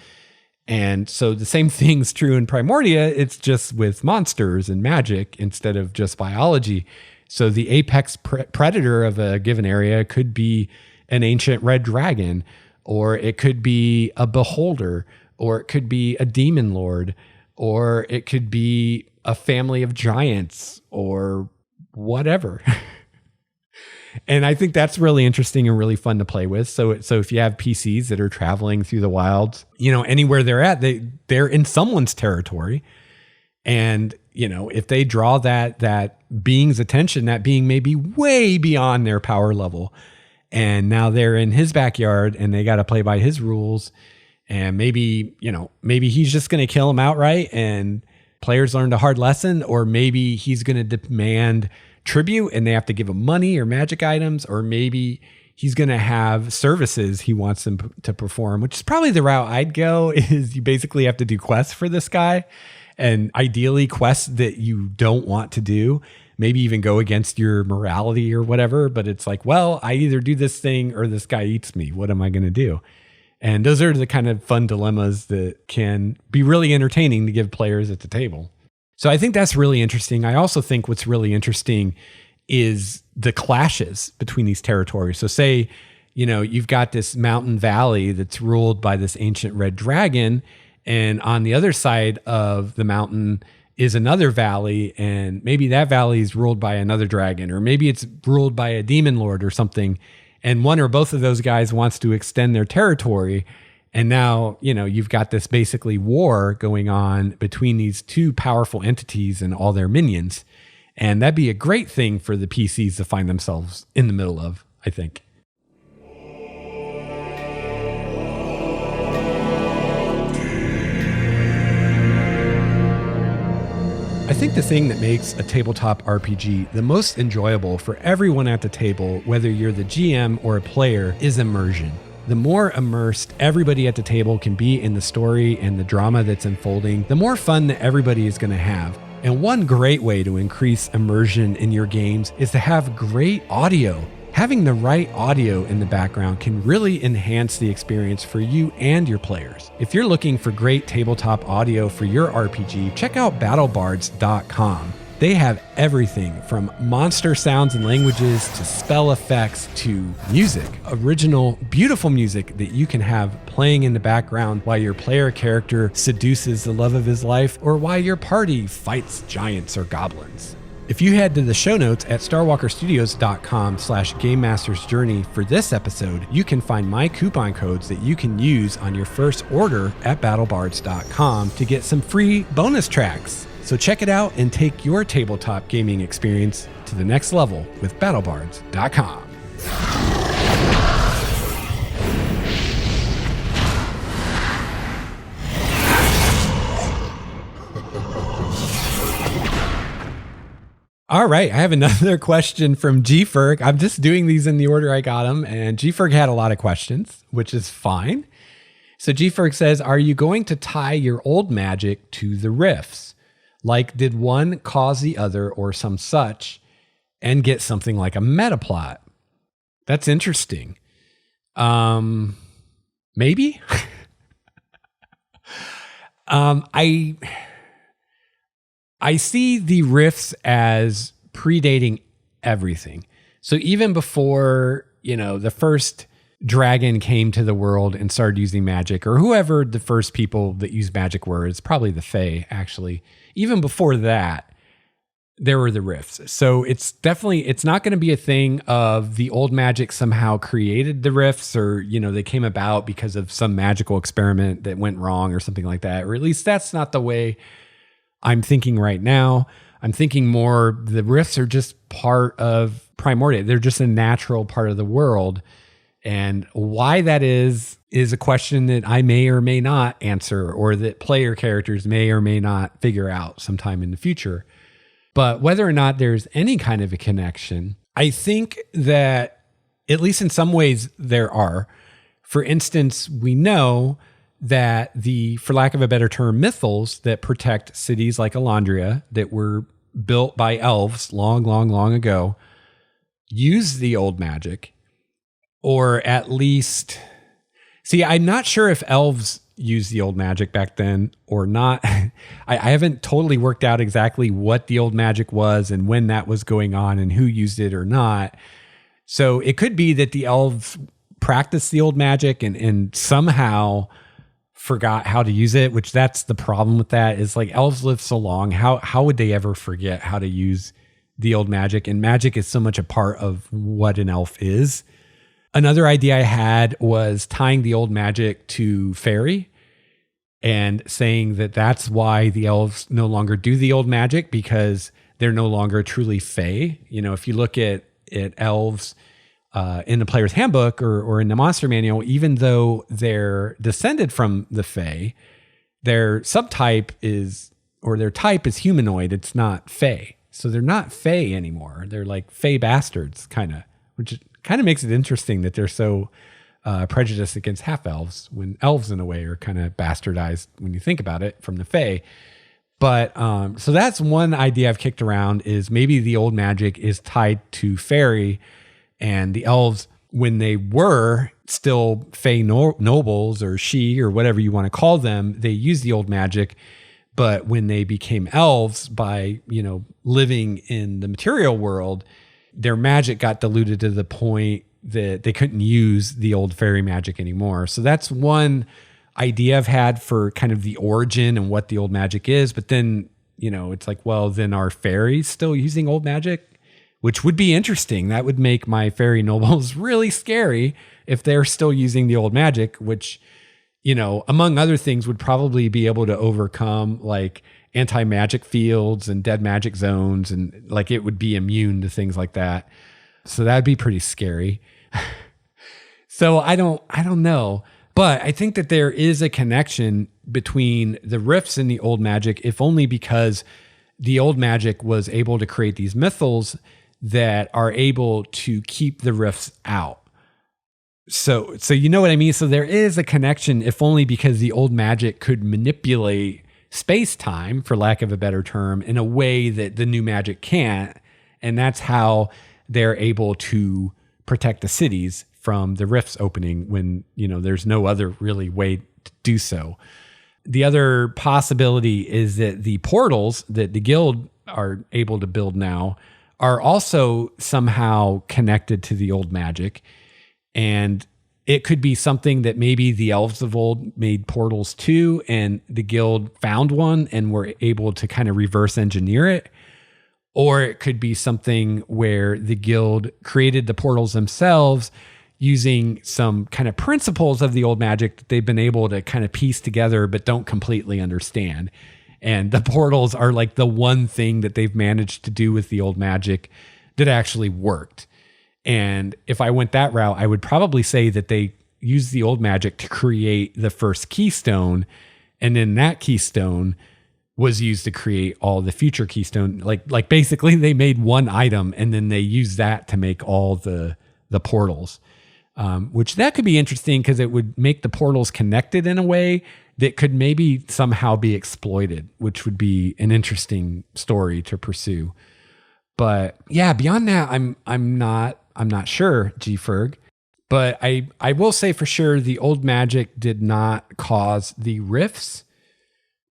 And so the same thing's true in Primordia. It's just with monsters and magic instead of just biology. So the apex predator of a given area could be an ancient red dragon, or it could be a beholder, or it could be a demon lord, or it could be a family of giants, or whatever. And I think that's really interesting and really fun to play with. So if you have PCs that are traveling through the wilds, anywhere they're at, they're in someone's territory. And, if they draw that being's attention, that being may be way beyond their power level. And now they're in his backyard and they got to play by his rules. And maybe he's just going to kill him outright and players learned a hard lesson, or maybe he's going to demand tribute and they have to give him money or magic items, or maybe he's going to have services he wants them to perform, which is probably the route I'd go. Is you basically have to do quests for this guy, and ideally quests that you don't want to do, maybe even go against your morality or whatever. But it's like, well, I either do this thing or this guy eats me. What am I going to do? And those are the kind of fun dilemmas that can be really entertaining to give players at the table. So I think that's really interesting. I also think what's really interesting is the clashes between these territories. So say, you've got this mountain valley that's ruled by this ancient red dragon, and on the other side of the mountain is another valley, and maybe that valley is ruled by another dragon, or maybe it's ruled by a demon lord or something. And one or both of those guys wants to extend their territory. And now, you've got this basically war going on between these two powerful entities and all their minions. And that'd be a great thing for the PCs to find themselves in the middle of, I think. I think the thing that makes a tabletop RPG the most enjoyable for everyone at the table, whether you're the GM or a player, is immersion. The more immersed everybody at the table can be in the story and the drama that's unfolding, the more fun that everybody is going to have. And one great way to increase immersion in your games is to have great audio. Having the right audio in the background can really enhance the experience for you and your players. If you're looking for great tabletop audio for your RPG, check out battlebards.com. They have everything from monster sounds and languages to spell effects to music. Original, beautiful music that you can have playing in the background while your player character seduces the love of his life or while your party fights giants or goblins. If you head to the show notes at starwalkerstudios.com/GameMastersJourney for this episode, you can find my coupon codes that you can use on your first order at battlebards.com to get some free bonus tracks. So check it out and take your tabletop gaming experience to the next level with battlebards.com. All right, I have another question from G-Ferg. I'm just doing these in the order I got them, and G-Ferg had a lot of questions, which is fine. So G-Ferg says, are you going to tie your old magic to the rifts? Like, did one cause the other or some such, and get something like a meta plot? That's interesting. Maybe? I see the rifts as predating everything. So even before, the first dragon came to the world and started using magic, or whoever the first people that used magic were, it's probably the Fae, actually. Even before that, there were the rifts. So it's not going to be a thing of the old magic somehow created the rifts, or, they came about because of some magical experiment that went wrong or something like that. Or at least that's not the way I'm thinking right now. I'm thinking more the rifts are just part of Primordia. They're just a natural part of the world. And why that is a question that I may or may not answer, or that player characters may or may not figure out sometime in the future. But whether or not there's any kind of a connection, I think that at least in some ways there are. For instance, we know that for lack of a better term, mythals that protect cities like Alondria that were built by elves long, long, long ago use the old magic. Or at least, I'm not sure if elves used the old magic back then or not. I haven't totally worked out exactly what the old magic was and when that was going on and who used it or not. So it could be that the elves practiced the old magic and somehow forgot how to use it, which that's the problem with that, is like elves live so long. How would they ever forget how to use the old magic? And magic is so much a part of what an elf is. Another idea I had was tying the old magic to fairy and saying that that's why the elves no longer do the old magic, because they're no longer truly fae. If you look at elves in the player's handbook or in the monster manual, even though they're descended from the fae, their subtype their type is humanoid. It's not fae. So they're not fae anymore. They're like fae bastards, kind of, which kind of makes it interesting that they're so prejudiced against half-elves, when elves in a way are kind of bastardized when you think about it from the Fae. But so that's one idea I've kicked around, is maybe the old magic is tied to fairy, and the elves, when they were still Fae nobles or she or whatever you want to call them, they used the old magic. But when they became elves by, living in the material world, their magic got diluted to the point that they couldn't use the old fairy magic anymore. So that's one idea I've had for kind of the origin and what the old magic is. But then, it's like, well, then are fairies still using old magic? Which would be interesting. That would make my fairy nobles really scary if they're still using the old magic, which, among other things, would probably be able to overcome like anti-magic fields and dead magic zones, and like it would be immune to things like that. So that'd be pretty scary. So I don't know, but I think that there is a connection between the rifts and the old magic, if only because the old magic was able to create these mythals that are able to keep the rifts out. So you know what I mean? So there is a connection, if only because the old magic could manipulate space-time, for lack of a better term, in a way that the new magic can't. And that's how they're able to protect the cities from the rifts opening when, there's no other really way to do so. The other possibility is that the portals that the guild are able to build now are also somehow connected to the old magic. And it could be something that maybe the elves of old made portals too, and the guild found one and were able to kind of reverse engineer it. Or it could be something where the guild created the portals themselves using some kind of principles of the old magic that they've been able to kind of piece together but don't completely understand. And the portals are like the one thing that they've managed to do with the old magic that actually worked. And if I went that route, I would probably say that they used the old magic to create the first keystone. And then that keystone was used to create all the future keystone. Like basically they made one item and then they used that to make all the portals, which that could be interesting because it would make the portals connected in a way that could maybe somehow be exploited, which would be an interesting story to pursue. But yeah, beyond that, I'm not sure, G-Ferg. But I will say for sure the old magic did not cause the rifts,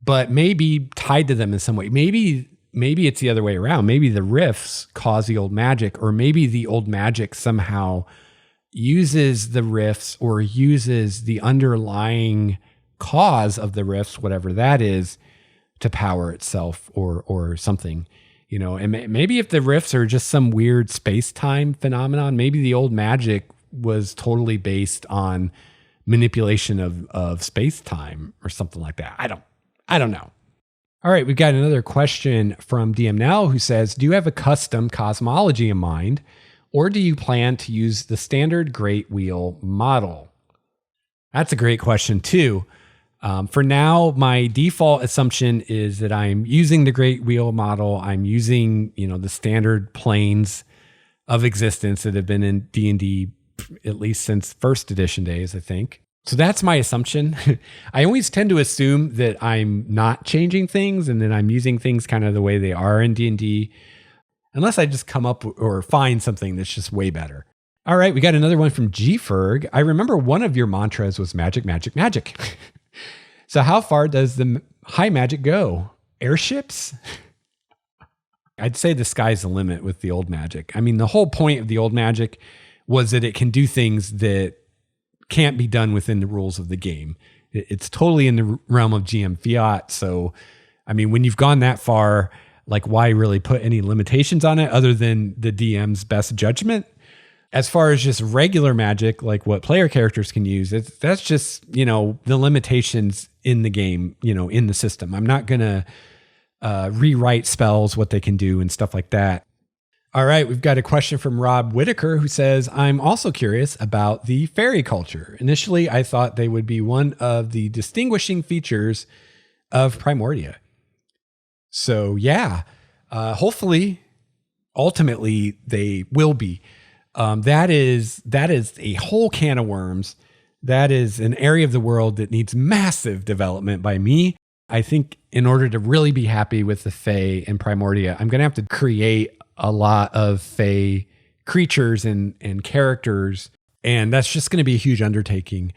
but maybe tied to them in some way. Maybe it's the other way around. Maybe the rifts cause the old magic, or maybe the old magic somehow uses the rifts or uses the underlying cause of the rifts, whatever that is, to power itself or something. And maybe if the rifts are just some weird space-time phenomenon, maybe the old magic was totally based on manipulation of space-time or something like that. I don't know. All right, we've got another question from DM Now who says, do you have a custom cosmology in mind, or do you plan to use the standard Great Wheel model? That's a great question too. For now, my default assumption is that I'm using the Great Wheel model. I'm using, the standard planes of existence that have been in D&D at least since first edition days, I think. So that's my assumption. I always tend to assume that I'm not changing things and that I'm using things kind of the way they are in D&D, unless I just come up or find something that's just way better. All right, we got another one from G-Ferg. I remember one of your mantras was magic, magic, magic. So how far does the high magic go? Airships? I'd say the sky's the limit with the old magic. I mean, the whole point of the old magic was that it can do things that can't be done within the rules of the game. It's totally in the realm of GM fiat. So, I mean, when you've gone that far, like why really put any limitations on it other than the DM's best judgment? As far as just regular magic, like what player characters can use, that's just, the limitations in the game, in the system. I'm not going to rewrite spells, what they can do and stuff like that. All right, we've got a question from Rob Whitaker who says, I'm also curious about the fairy culture. Initially, I thought they would be one of the distinguishing features of Primordia. So yeah, hopefully, ultimately, they will be. That is a whole can of worms. That is an area of the world that needs massive development by me. I think in order to really be happy with the Fae and Primordia, I'm going to have to create a lot of Fae creatures and characters. And that's just going to be a huge undertaking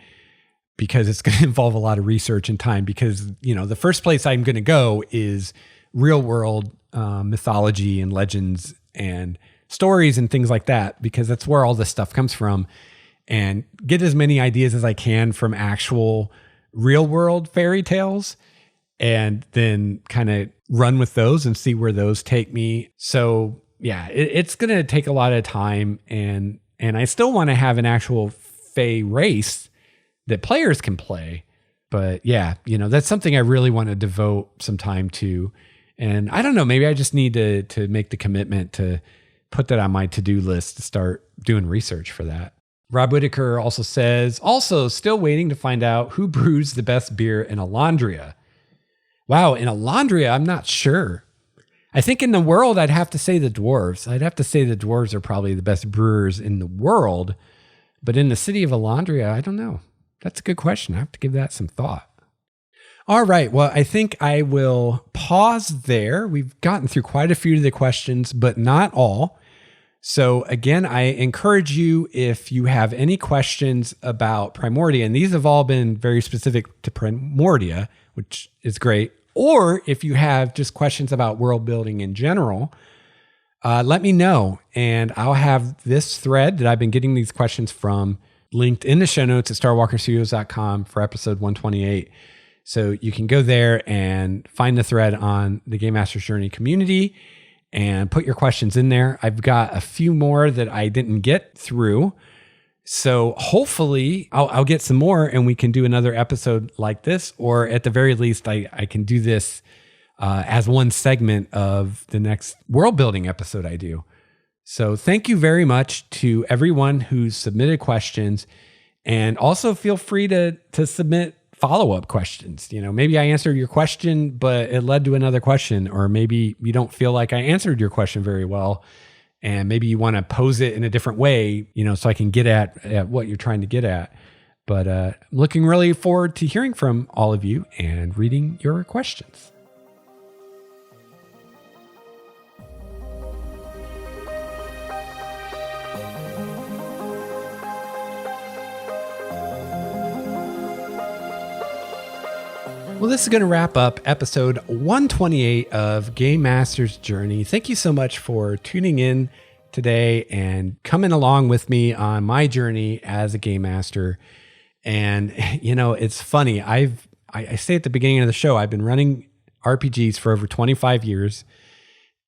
because it's going to involve a lot of research and time because, the first place I'm going to go is real world mythology and legends and stories and things like that, because that's where all this stuff comes from, and get as many ideas as I can from actual real world fairy tales and then kind of run with those and see where those take me. So yeah, it's going to take a lot of time, and I still want to have an actual Fae race that players can play. But yeah, that's something I really want to devote some time to. And I don't know, maybe I just need to make the commitment to put that on my to-do list to start doing research for that. Rob Whitaker also says, also still waiting to find out who brews the best beer in Alondria. Wow, in Alondria, I'm not sure. I think in the world, I'd have to say the dwarves. I'd have to say the dwarves are probably the best brewers in the world. But in the city of Alondria, I don't know. That's a good question. I have to give that some thought. All right. Well, I think I will pause there. We've gotten through quite a few of the questions, but not all. So again, I encourage you, if you have any questions about Primordia, and these have all been very specific to Primordia, which is great, or if you have just questions about world building in general, let me know. And I'll have this thread that I've been getting these questions from linked in the show notes at starwalkerstudios.com for episode 128. So you can go there and find the thread on the Game Master's Journey community and put your questions in there. I've got a few more that I didn't get through. So hopefully I'll get some more and we can do another episode like this, or at the very least, I can do this as one segment of the next world building episode I do. So thank you very much to everyone who's submitted questions, and also feel free to submit follow-up questions. Maybe I answered your question, but it led to another question, or maybe you don't feel like I answered your question very well, and maybe you want to pose it in a different way, so I can get at what you're trying to get at. But I'm looking really forward to hearing from all of you and reading your questions. Well, this is going to wrap up episode 128 of Game Master's Journey. Thank you so much for tuning in today and coming along with me on my journey as a game master. And, it's funny. I say at the beginning of the show, I've been running RPGs for over 25 years.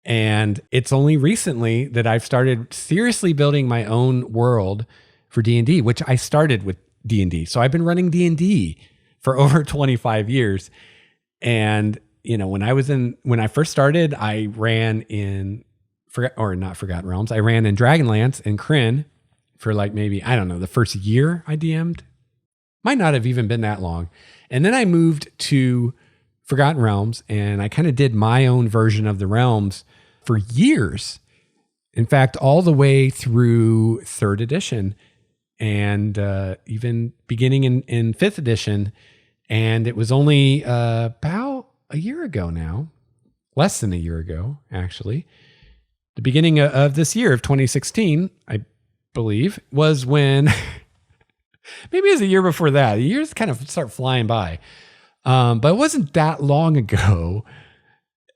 And it's only recently that I've started seriously building my own world for D&D, which I started with D&D. So I've been running D&D for over 25 years. And, when I first started, I ran in Forgotten Realms. I ran in Dragonlance and Kryn for maybe, the first year I DM'd. Might not have even been that long. And then I moved to Forgotten Realms and I kind of did my own version of the realms for years. In fact, all the way through 3rd edition. And even beginning in 5th edition. And it was only about a year ago now, less than a year ago, actually. The beginning of this year of 2016, I believe, was when, maybe it was a year before that. The years kind of start flying by. But it wasn't that long ago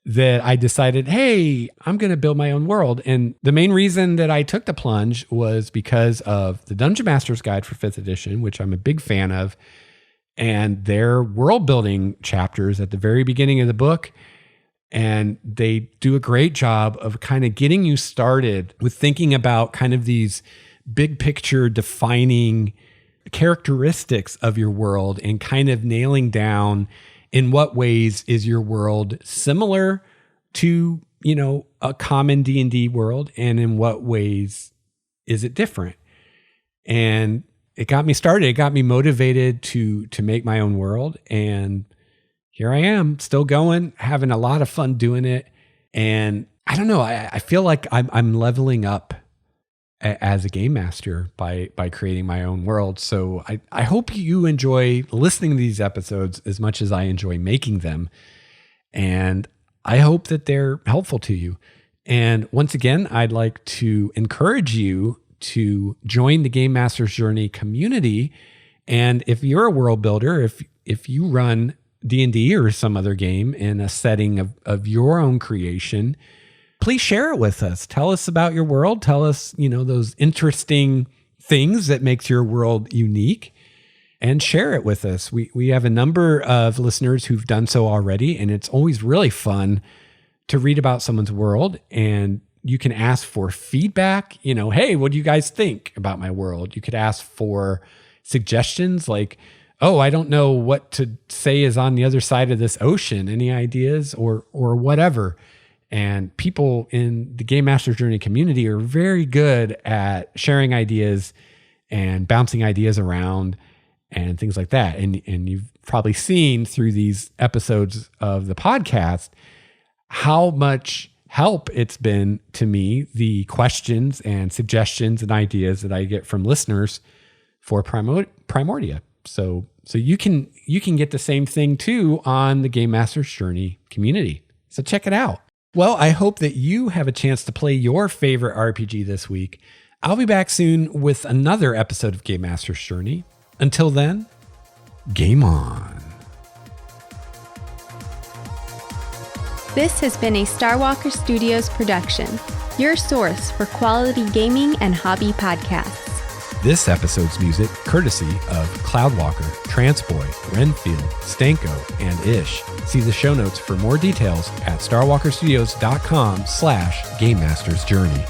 that I decided, hey, I'm going to build my own world. And the main reason that I took the plunge was because of the Dungeon Master's Guide for 5th edition, which I'm a big fan of, and their world building chapters at the very beginning of the book. And they do a great job of kind of getting you started with thinking about kind of these big picture defining characteristics of your world and kind of nailing down in what ways is your world similar to, a common D&D world, and in what ways is it different? And it got me started. It got me motivated to make my own world. And here I am, still going, having a lot of fun doing it. And I don't know, I feel like I'm leveling up as a game master by creating my own world. So I hope you enjoy listening to these episodes as much as I enjoy making them. And I hope that they're helpful to you. And once again, I'd like to encourage you to join the Game Master's Journey community. And if you're a world builder, if you run D&D or some other game in a setting of your own creation, please share it with us. Tell us about your world. Tell us, those interesting things that makes your world unique, and share it with us. We have a number of listeners who've done so already, and it's always really fun to read about someone's world. And you can ask for feedback, hey, what do you guys think about my world? You could ask for suggestions like, oh, I don't know what to say is on the other side of this ocean. Any ideas or whatever. And people in the Game Master Journey community are very good at sharing ideas and bouncing ideas around and things like that. And you've probably seen through these episodes of the podcast how much help it's been to me, the questions and suggestions and ideas that I get from listeners for Primordia. So you can get the same thing too on the Game Master's Journey community. So check it out. Well, I hope that you have a chance to play your favorite RPG this week. I'll be back soon with another episode of Game Master's Journey. Until then, game on. This has been a Starwalker Studios production, your source for quality gaming and hobby podcasts. This episode's music courtesy of Cloudwalker, Transboy, Renfield, Stanko, and Ish. See the show notes for more details at starwalkerstudios.com/Game Master's Journey.